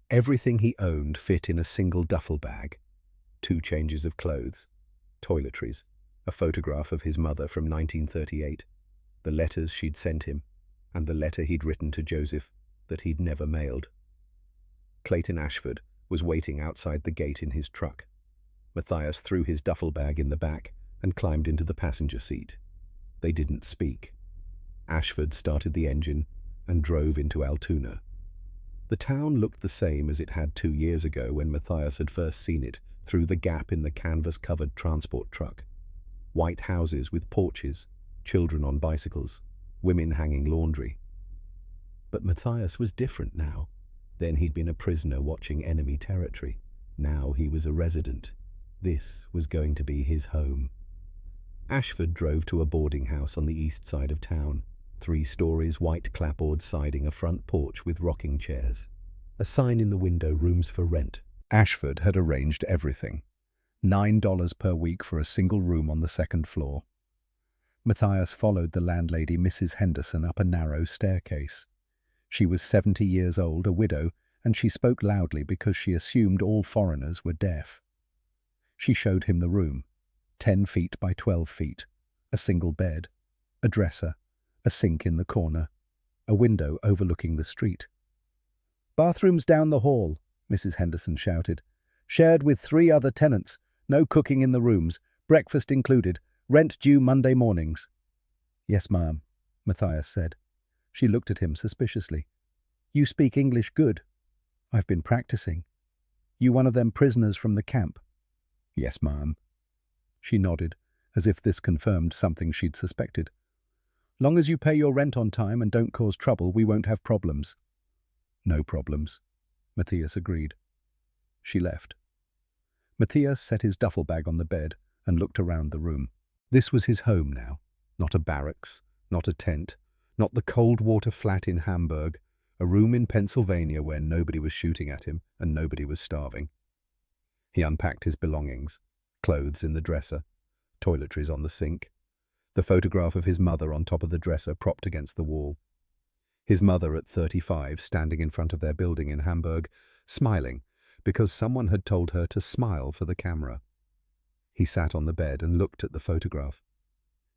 Everything he owned fit in a single duffel bag. 2 changes of clothes, toiletries, a photograph of his mother from 1938, the letters she'd sent him, and the letter he'd written to Joseph that he'd never mailed. Clayton Ashford was waiting outside the gate in his truck. Matthias threw his duffel bag in the back and climbed into the passenger seat. They didn't speak. Ashford started the engine and drove into Altoona. The town looked the same as it had 2 years ago when Matthias had first seen it through the gap in the canvas-covered transport truck. White houses with porches, children on bicycles, women hanging laundry. But Matthias was different now. Then he'd been a prisoner watching enemy territory. Now he was a resident. This was going to be his home. Ashford drove to a boarding house on the east side of town. 3 stories, white clapboard siding, a front porch with rocking chairs. A sign in the window, rooms for rent. Ashford had arranged everything. $9 per week for a single room on the 2nd floor. Matthias followed the landlady, Mrs. Henderson, up a narrow staircase. She was 70 years old, a widow, and she spoke loudly because she assumed all foreigners were deaf. She showed him the room, 10 feet by 12 feet, a single bed, a dresser, a sink in the corner, a window overlooking the street. "Bathrooms down the hall," Mrs. Henderson shouted. "Shared with 3 other tenants, no cooking in the rooms, breakfast included, rent due Monday mornings." "Yes, ma'am," Matthias said. She looked at him suspiciously. "You speak English good." "I've been practicing." "You one of them prisoners from the camp?" "Yes, ma'am." She nodded, as if this confirmed something she'd suspected. "Long as you pay your rent on time and don't cause trouble, we won't have problems." "No problems," Matthias agreed. She left. Matthias set his duffel bag on the bed and looked around the room. This was his home now, not a barracks, not a tent, not the cold water flat in Hamburg, a room in Pennsylvania where nobody was shooting at him and nobody was starving. He unpacked his belongings, clothes in the dresser, toiletries on the sink, the photograph of his mother on top of the dresser propped against the wall. His mother at 35 standing in front of their building in Hamburg, smiling because someone had told her to smile for the camera. He sat on the bed and looked at the photograph.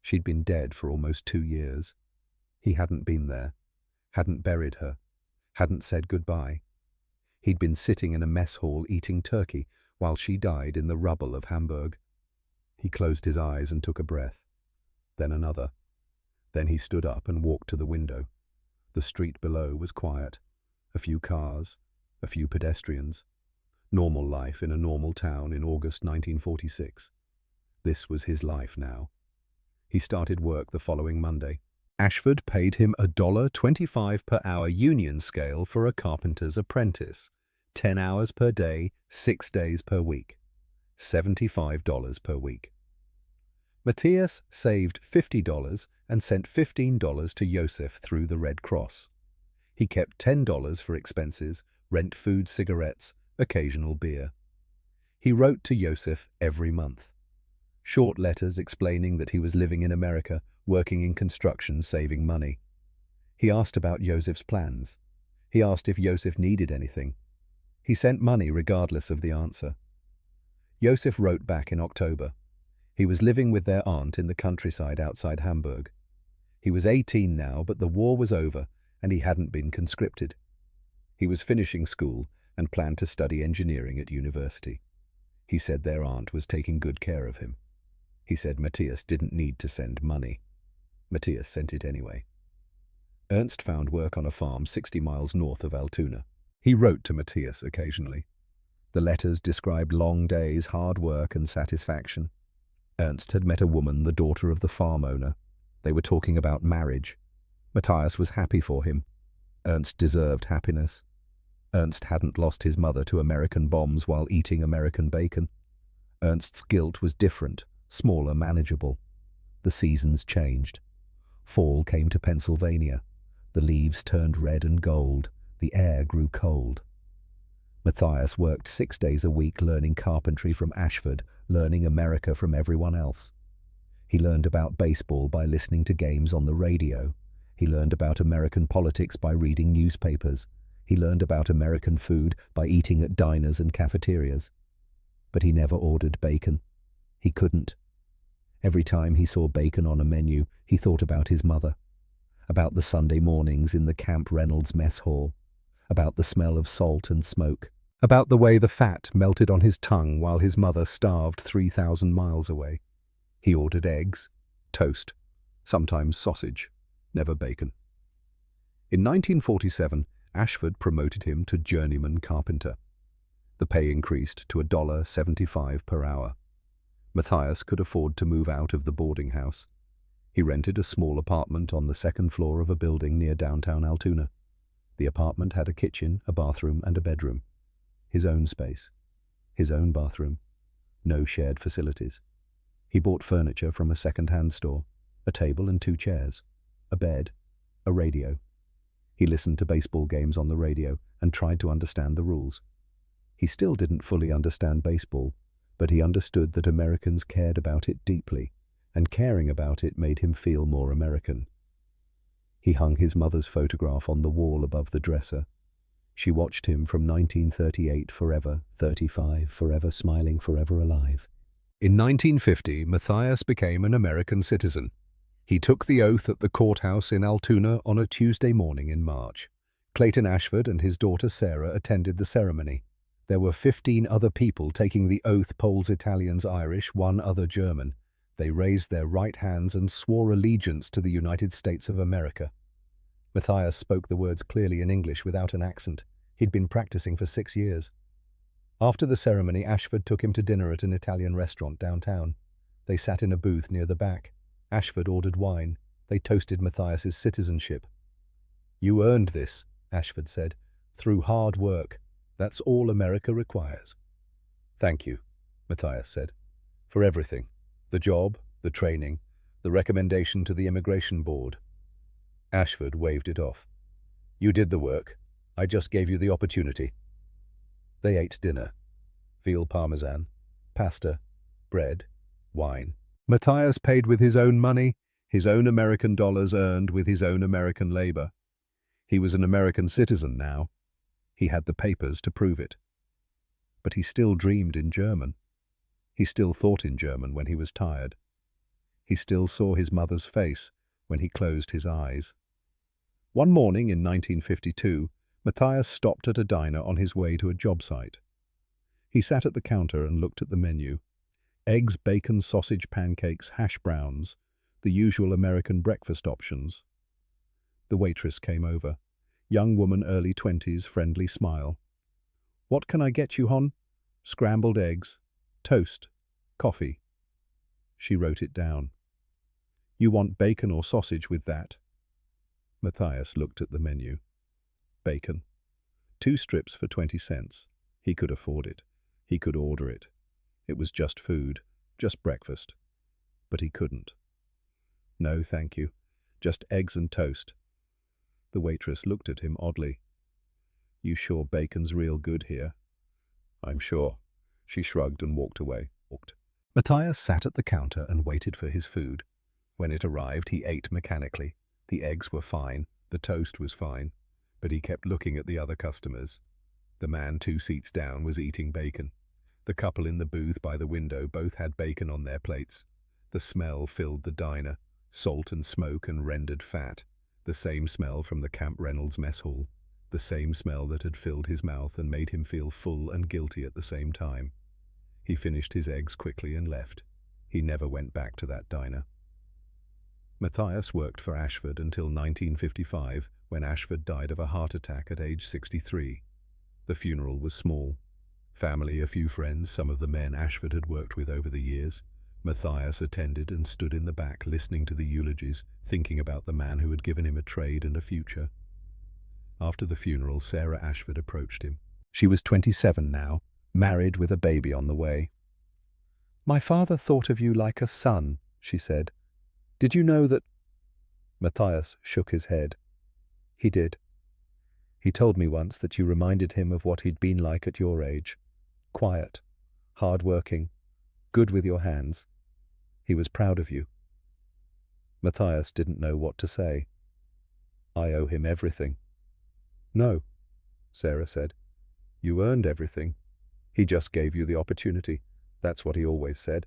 She'd been dead for almost 2 years. He hadn't been there, hadn't buried her, hadn't said goodbye. He'd been sitting in a mess hall eating turkey while she died in the rubble of Hamburg. He closed his eyes and took a breath, then another. Then he stood up and walked to the window. The street below was quiet. A few cars, a few pedestrians. Normal life in a normal town in August 1946. This was his life now. He started work the following Monday. Ashford paid him $1.25 per hour union scale for a carpenter's apprentice. 10 hours per day, 6 days per week. $75 per week. Matthias saved $50 and sent $15 to Josef through the Red Cross. He kept $10 for expenses, rent, food, cigarettes, occasional beer. He wrote to Josef every month. Short letters explaining that he was living in America, working in construction, saving money. He asked about Josef's plans. He asked if Josef needed anything. He sent money regardless of the answer. Josef wrote back in October. He was living with their aunt in the countryside outside Hamburg. He was 18 now, but the war was over and he hadn't been conscripted. He was finishing school and planned to study engineering at university. He said their aunt was taking good care of him. He said Matthias didn't need to send money. Matthias sent it anyway. Ernst found work on a farm 60 miles north of Altoona. He wrote to Matthias occasionally. The letters described long days, hard work and satisfaction. Ernst had met a woman, the daughter of the farm owner. They were talking about marriage. Matthias was happy for him. Ernst deserved happiness. Ernst hadn't lost his mother to American bombs while eating American bacon. Ernst's guilt was different, smaller, manageable. The seasons changed. Fall came to Pennsylvania. The leaves turned red and gold. The air grew cold. Matthias worked 6 days a week learning carpentry from Ashford, learning America from everyone else. He learned about baseball by listening to games on the radio. He learned about American politics by reading newspapers. He learned about American food by eating at diners and cafeterias. But he never ordered bacon. He couldn't. Every time he saw bacon on a menu, he thought about his mother, about the Sunday mornings in the Camp Reynolds mess hall, about the smell of salt and smoke, about the way the fat melted on his tongue while his mother starved 3,000 miles away. He ordered eggs, toast, sometimes sausage, never bacon. In 1947, Ashford promoted him to journeyman carpenter. The pay increased to $1.75 per hour. Matthias could afford to move out of the boarding house. He rented a small apartment on the second floor of a building near downtown Altoona. The apartment had a kitchen, a bathroom, and a bedroom. His own space. His own bathroom. No shared facilities. He bought furniture from a second-hand store, a table and 2 chairs, a bed, a radio. He listened to baseball games on the radio and tried to understand the rules. He still didn't fully understand baseball, but he understood that Americans cared about it deeply, and caring about it made him feel more American. He hung his mother's photograph on the wall above the dresser. She watched him from 1938 forever, 35, forever smiling, forever alive. In 1950, Matthias became an American citizen. He took the oath at the courthouse in Altoona on a Tuesday morning in March. Clayton Ashford and his daughter Sarah attended the ceremony. There were 15 other people taking the oath, Poles, Italians, Irish, one other German. They raised their right hands and swore allegiance to the United States of America. Matthias spoke the words clearly in English without an accent. He'd been practicing for 6 years. After the ceremony, Ashford took him to dinner at an Italian restaurant downtown. They sat in a booth near the back. Ashford ordered wine. They toasted Matthias's citizenship. "You earned this," Ashford said, "through hard work. That's all America requires." "Thank you," Matthias said, "for everything. The job, the training, the recommendation to the immigration board." Ashford waved it off. "You did the work. I just gave you the opportunity." They ate dinner. Veal parmesan, pasta, bread, wine. Matthias paid with his own money, his own American dollars earned with his own American labor. He was an American citizen now. He had the papers to prove it. But he still dreamed in German. He still thought in German when he was tired. He still saw his mother's face when he closed his eyes. One morning in 1952, Matthias stopped at a diner on his way to a job site. He sat at the counter and looked at the menu. Eggs, bacon, sausage, pancakes, hash browns, the usual American breakfast options. The waitress came over. Young woman, early 20s, friendly smile. "What can I get you, hon?" "Scrambled eggs, toast, coffee." She wrote it down. "You want bacon or sausage with that?" Matthias looked at the menu. Bacon. 2 strips for 20 cents. He could afford it. He could order it. It was just food, just breakfast. But he couldn't. "No, thank you. Just eggs and toast." The waitress looked at him oddly. "You sure bacon's real good here?" "I'm sure." She shrugged and walked away. Matthias sat at the counter and waited for his food. When it arrived, he ate mechanically. The eggs were fine, the toast was fine, but he kept looking at the other customers. The man 2 seats down was eating bacon. The couple in the booth by the window both had bacon on their plates. The smell filled the diner, salt and smoke and rendered fat, the same smell from the Camp Reynolds mess hall, the same smell that had filled his mouth and made him feel full and guilty at the same time. He finished his eggs quickly and left. He never went back to that diner. Matthias worked for Ashford until 1955, when Ashford died of a heart attack at age 63. The funeral was small. Family, a few friends, some of the men Ashford had worked with over the years. Matthias attended and stood in the back listening to the eulogies, thinking about the man who had given him a trade and a future. After the funeral, Sarah Ashford approached him. She was 27 now, married with a baby on the way. "My father thought of you like a son," she said. "Did you know that—" Matthias shook his head. "He did. He told me once that you reminded him of what he'd been like at your age. Quiet, hard-working, good with your hands. He was proud of you." Matthias didn't know what to say. "I owe him everything." "No," Sarah said. "You earned everything. He just gave you the opportunity. That's what he always said."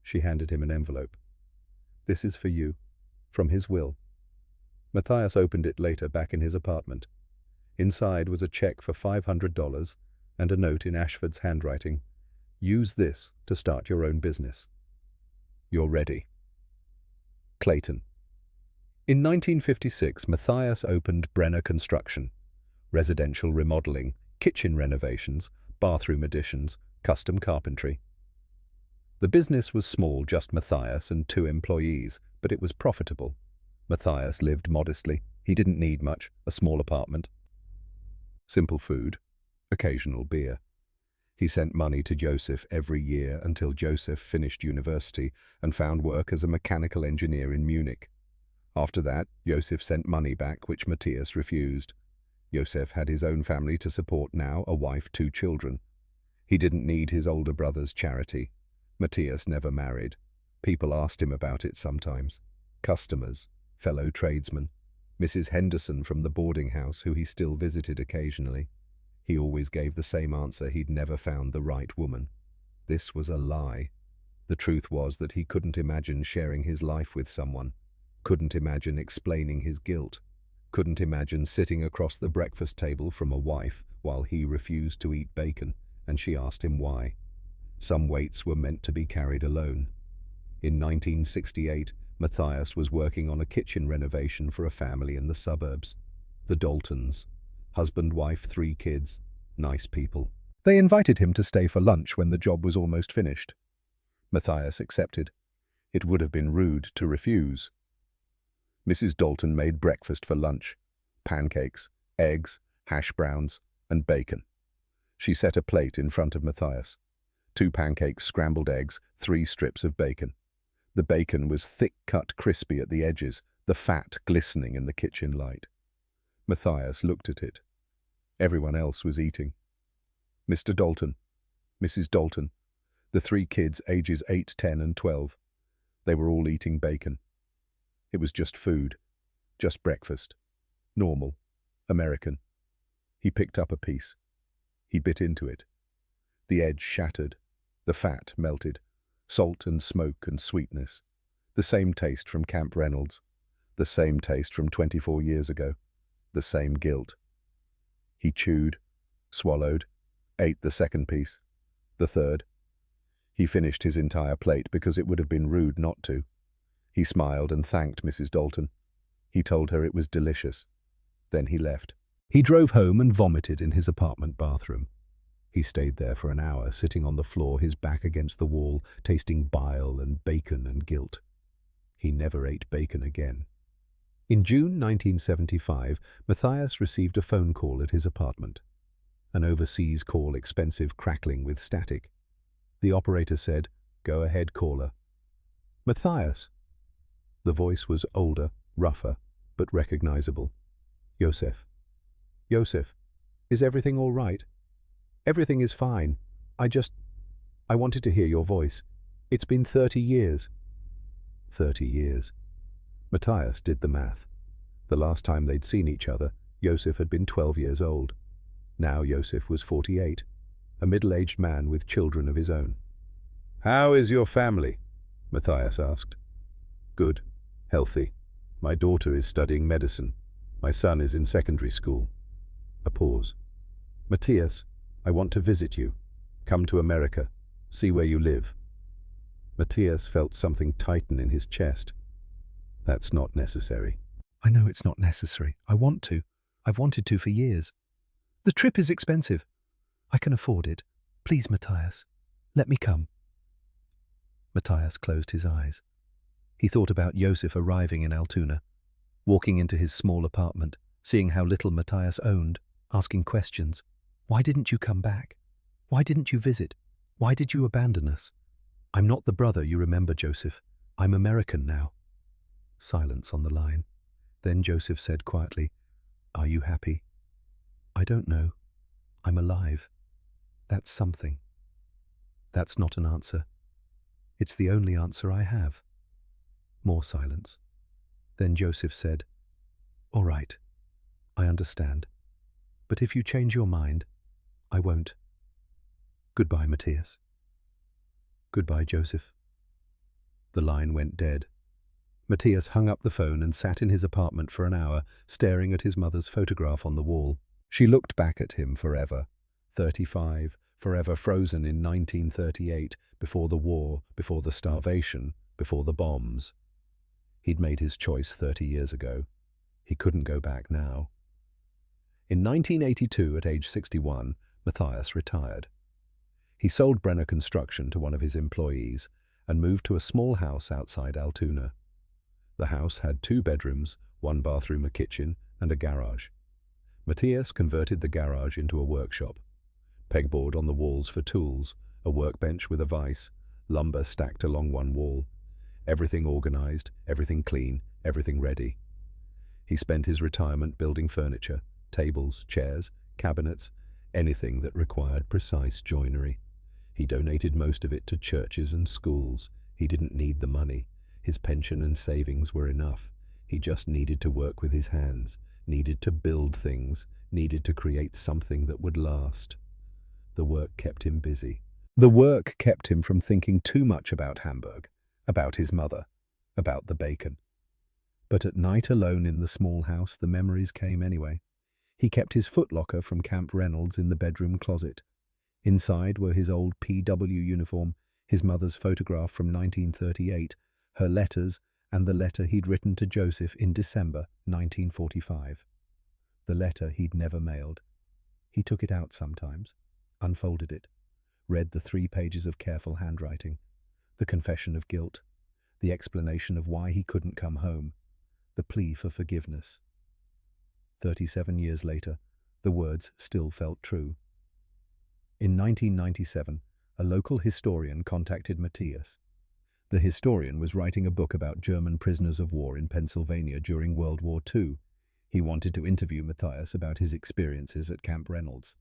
She handed him an envelope. "This is for you, from his will." Matthias opened it later back in his apartment. Inside was a check for $500 and a note in Ashford's handwriting. "Use this to start your own business. You're ready. Clayton." In 1956, Matthias opened Brenner Construction. Residential remodeling, kitchen renovations, bathroom additions, custom carpentry. The business was small, just Matthias and 2 employees, but it was profitable. Matthias lived modestly. He didn't need much, a small apartment. Simple food, occasional beer. He sent money to Joseph every year until Joseph finished university and found work as a mechanical engineer in Munich. After that, Joseph sent money back, which Matthias refused. Joseph had his own family to support now, a wife, 2 children. He didn't need his older brother's charity. Matthias never married. People asked him about it sometimes. Customers, fellow tradesmen, Mrs. Henderson from the boarding house, who he still visited occasionally. He always gave the same answer: he'd never found the right woman. This was a lie. The truth was that he couldn't imagine sharing his life with someone, couldn't imagine explaining his guilt, couldn't imagine sitting across the breakfast table from a wife while he refused to eat bacon, and she asked him why. Some weights were meant to be carried alone. In 1968, Matthias was working on a kitchen renovation for a family in the suburbs. The Daltons. Husband, wife, 3 kids. Nice people. They invited him to stay for lunch when the job was almost finished. Matthias accepted. It would have been rude to refuse. Mrs. Dalton made breakfast for lunch: pancakes, eggs, hash browns, and bacon. She set a plate in front of Matthias. 2 pancakes, scrambled eggs, 3 strips of bacon. The bacon was thick-cut, crispy at the edges, the fat glistening in the kitchen light. Matthias looked at it. Everyone else was eating. Mr. Dalton, Mrs. Dalton, the 3 kids ages 8, 10, and 12. They were all eating bacon. It was just food, just breakfast. Normal, American. He picked up a piece. He bit into it. The edge shattered. The fat melted. Salt and smoke and sweetness. The same taste from Camp Reynolds. The same taste from 24 years ago. The same guilt. He chewed, swallowed, ate the second piece, the third. He finished his entire plate because it would have been rude not to. He smiled and thanked Mrs. Dalton. He told her it was delicious. Then he left. He drove home and vomited in his apartment bathroom. He stayed there for an hour, sitting on the floor, his back against the wall, tasting bile and bacon and guilt. He never ate bacon again. In June 1975, Matthias received a phone call at his apartment. An overseas call, expensive, crackling with static. The operator said, "Go ahead, caller." "Matthias." The voice was older, rougher, but recognizable. "Joseph. Joseph, is everything all right?" "Everything is fine. I wanted to hear your voice. It's been 30 years. 30 years. Matthias did the math. The last time they'd seen each other, Joseph had been 12 years old. Now Joseph was 48, a middle-aged man with children of his own. "How is your family?" Matthias asked. "Good. Healthy. My daughter is studying medicine. My son is in secondary school." A pause. "Matthias, I want to visit you. Come to America. See where you live." Matthias felt something tighten in his chest. "That's not necessary." "I know it's not necessary. I want to. I've wanted to for years. The trip is expensive. I can afford it. Please, Matthias, let me come." Matthias closed his eyes. He thought about Joseph arriving in Altoona, walking into his small apartment, seeing how little Matthias owned, asking questions. "Why didn't you come back? Why didn't you visit? Why did you abandon us? I'm not the brother you remember, Joseph. I'm American now." Silence on the line. Then Joseph said quietly, "Are you happy?" "I don't know. I'm alive. That's something." "That's not an answer. It's the only answer I have." More silence. Then Joseph said, "All right, I understand. But if you change your mind, I won't. Goodbye, Matthias." "Goodbye, Joseph." The line went dead. Matthias hung up the phone and sat in his apartment for an hour, staring at his mother's photograph on the wall. She looked back at him forever. 35, forever frozen in 1938, before the war, before the starvation, before the bombs. He'd made his choice 30 years ago. He couldn't go back now. In 1982, at age 61, Matthias retired. He sold Brenner Construction to one of his employees and moved to a small house outside Altoona. The house had 2 bedrooms, 1 bathroom, a kitchen, and a garage. Matthias converted the garage into a workshop. Pegboard on the walls for tools, a workbench with a vise, lumber stacked along one wall. Everything organized, everything clean, everything ready. He spent his retirement building furniture, tables, chairs, cabinets, anything that required precise joinery. He donated most of it to churches and schools. He didn't need the money. His pension and savings were enough. He just needed to work with his hands, needed to build things, needed to create something that would last. The work kept him busy. The work kept him from thinking too much about Hamburg, about his mother, about the bacon. But at night alone in the small house, the memories came anyway. He kept his footlocker from Camp Reynolds in the bedroom closet. Inside were his old PW uniform, his mother's photograph from 1938, her letters, and the letter he'd written to Joseph in December 1945. The letter he'd never mailed. He took it out sometimes, unfolded it, read the 3 pages of careful handwriting, the confession of guilt, the explanation of why he couldn't come home, the plea for forgiveness. 37 years later, the words still felt true. In 1997, a local historian contacted Matthias. The historian was writing a book about German prisoners of war in Pennsylvania during World War II. He wanted to interview Matthias about his experiences at Camp Reynolds.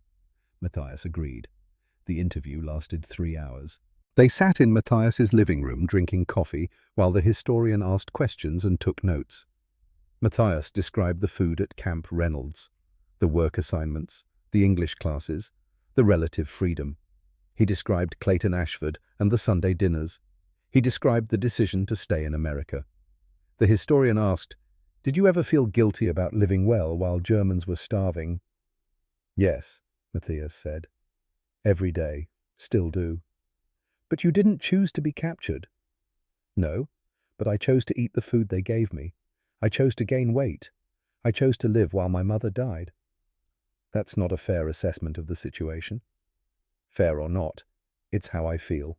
Matthias agreed. The interview lasted 3 hours. They sat in Matthias's living room drinking coffee while the historian asked questions and took notes. Matthias described the food at Camp Reynolds, the work assignments, the English classes, the relative freedom. He described Clayton Ashford and the Sunday dinners. He described the decision to stay in America. The historian asked, "Did you ever feel guilty about living well while Germans were starving?" "Yes," Matthias said. "Every day. Still do." "But you didn't choose to be captured." "No, but I chose to eat the food they gave me. I chose to gain weight. I chose to live while my mother died." "That's not a fair assessment of the situation." "Fair or not, it's how I feel."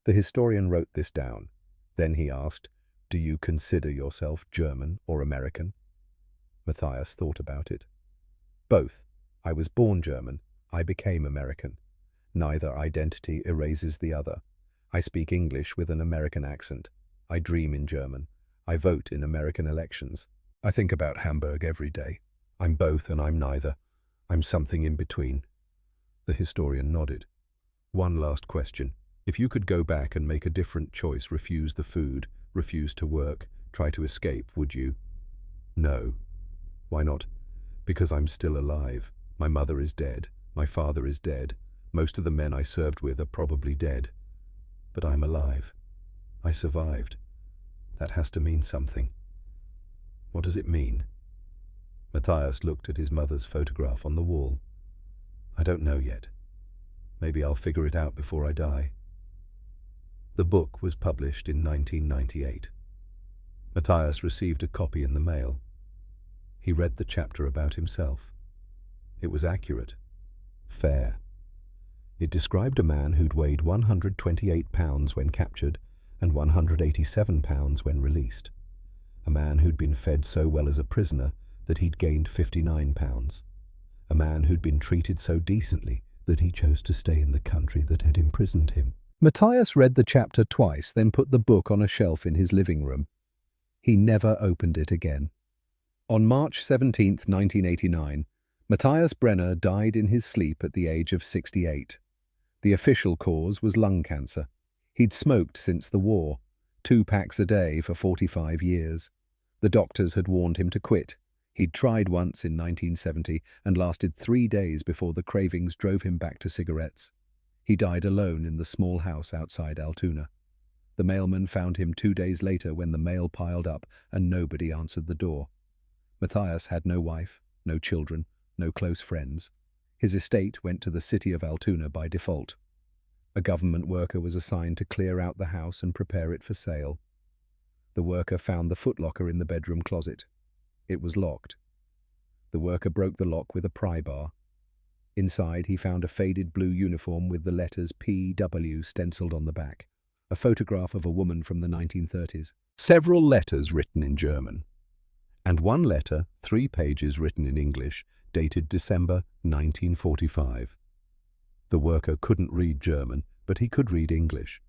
The historian wrote this down. Then he asked, "Do you consider yourself German or American?" Matthias thought about it. "Both. I was born German. I became American. Neither identity erases the other. I speak English with an American accent. I dream in German. I vote in American elections. I think about Hamburg every day. I'm both and I'm neither. I'm something in between." The historian nodded. "One last question. If you could go back and make a different choice, refuse the food, refuse to work, try to escape, would you?" "No." "Why not?" "Because I'm still alive. My mother is dead. My father is dead. Most of the men I served with are probably dead. But I'm alive. I survived. That has to mean something." "What does it mean?" Matthias looked at his mother's photograph on the wall. "I don't know yet. Maybe I'll figure it out before I die." The book was published in 1998. Matthias received a copy in the mail. He read the chapter about himself. It was accurate, fair. It described a man who'd weighed 128 pounds when captured and 187 pounds when released. A man who'd been fed so well as a prisoner that he'd gained 59 pounds. A man who'd been treated so decently that he chose to stay in the country that had imprisoned him. Matthias read the chapter twice, then put the book on a shelf in his living room. He never opened it again. On March 17, 1989, Matthias Brenner died in his sleep at the age of 68. The official cause was lung cancer. He'd smoked since the war, 2 packs a day for 45 years. The doctors had warned him to quit. He'd tried once in 1970 and lasted 3 days before the cravings drove him back to cigarettes. He died alone in the small house outside Altoona. The mailman found him 2 days later when the mail piled up and nobody answered the door. Matthias had no wife, no children, no close friends. His estate went to the city of Altoona by default. A government worker was assigned to clear out the house and prepare it for sale. The worker found the footlocker in the bedroom closet. It was locked. The worker broke the lock with a pry bar. Inside, he found a faded blue uniform with the letters PW stenciled on the back, a photograph of a woman from the 1930s, several letters written in German, and one letter, 3 pages written in English, dated December 1945. The worker couldn't read German, but he could read English.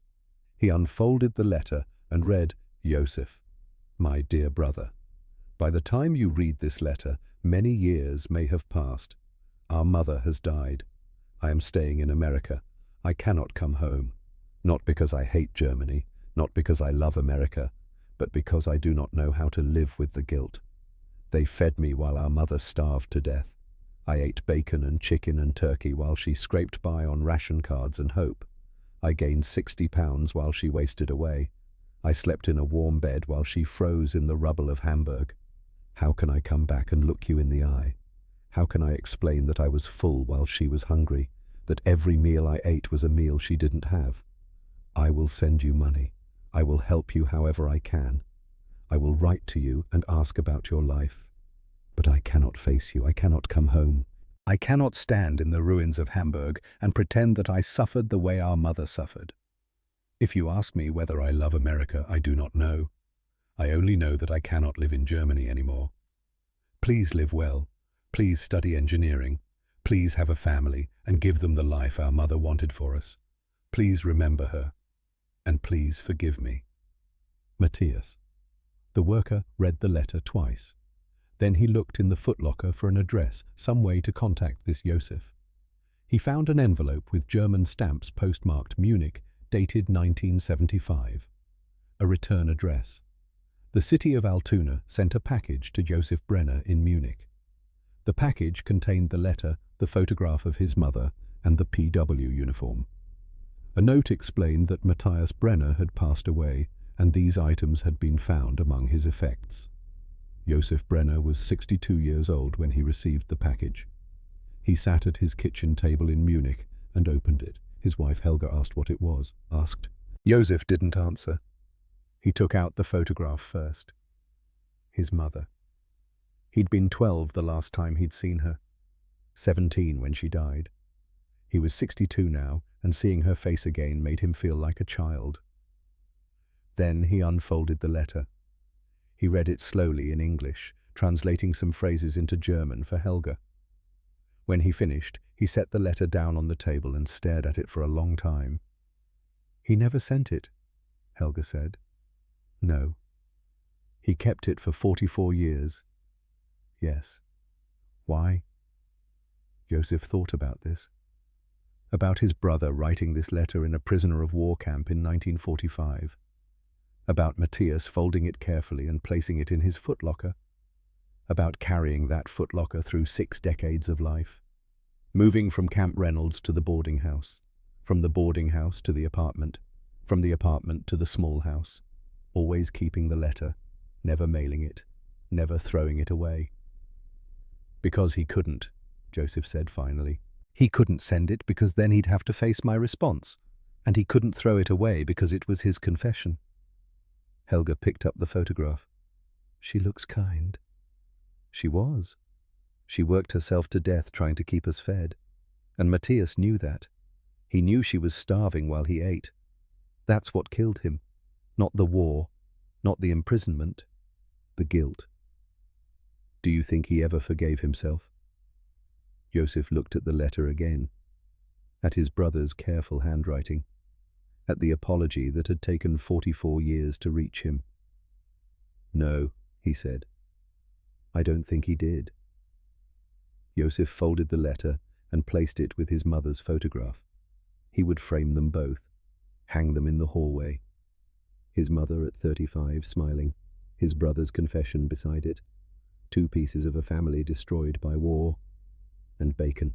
He unfolded the letter and read, "Joseph, my dear brother. By the time you read this letter, many years may have passed. Our mother has died. I am staying in America. I cannot come home. Not because I hate Germany, Not because I love America, but because I do not know how to live with the guilt. They fed me while our mother starved to death. I ate bacon and chicken and turkey while she scraped by on ration cards and hope. I gained 60 pounds while she wasted away. I slept in a warm bed while she froze in the rubble of Hamburg. How can I come back and look you in the eye? How can I explain that I was full while she was hungry, that every meal I ate was a meal she didn't have? I will send you money. I will help you however I can. I will write to you and ask about your life. But I cannot face you. I cannot come home. I cannot stand in the ruins of Hamburg and pretend that I suffered the way our mother suffered. If you ask me whether I love America, I do not know. I only know that I cannot live in Germany anymore. Please live well. Please study engineering. Please have a family and give them the life our mother wanted for us. Please remember her. And please forgive me. Matthias. The worker read the letter twice. Then he looked in the footlocker for an address, some way to contact this Josef. He found an envelope with German stamps postmarked Munich, dated 1975. A return address. The city of Altona sent a package to Josef Brenner in Munich. The package contained the letter, the photograph of his mother, and the PW uniform. A note explained that Matthias Brenner had passed away, and these items had been found among his effects. Josef Brenner was 62 years old when he received the package. He sat at his kitchen table in Munich and opened it. His wife Helga asked what it was. Josef didn't answer. He took out the photograph first. His mother. He'd been 12 the last time he'd seen her. 17 when she died. He was 62 now, and seeing her face again made him feel like a child. Then he unfolded the letter. He read it slowly in English, translating some phrases into German for Helga. When he finished, he set the letter down on the table and stared at it for a long time. "He never sent it," Helga said. "No. He kept it for 44 years. Yes. Why?" Josef thought about this. About his brother writing this letter in a prisoner of war camp in 1945. About Matthias folding it carefully and placing it in his footlocker. About carrying that footlocker through 6 decades of life. Moving from Camp Reynolds to the boarding house. From the boarding house to the apartment. From the apartment to the small house. Always keeping the letter. Never mailing it. Never throwing it away. "Because he couldn't," Josef said finally. "He couldn't send it because then he'd have to face my response. And he couldn't throw it away because it was his confession." Helga picked up the photograph. "She looks kind." She was. She worked herself to death trying to keep us fed. And Matthias knew that. He knew she was starving while he ate. That's what killed him. Not the war, not the imprisonment, the guilt. Do you think he ever forgave himself? Josef looked at the letter again, at his brother's careful handwriting, at the apology that had taken 44 years to reach him. "No," he said. "I don't think he did." Josef folded the letter and placed it with his mother's photograph. He would frame them both, hang them in the hallway. His mother at 35 smiling, his brother's confession beside it, 2 pieces of a family destroyed by war, and bacon.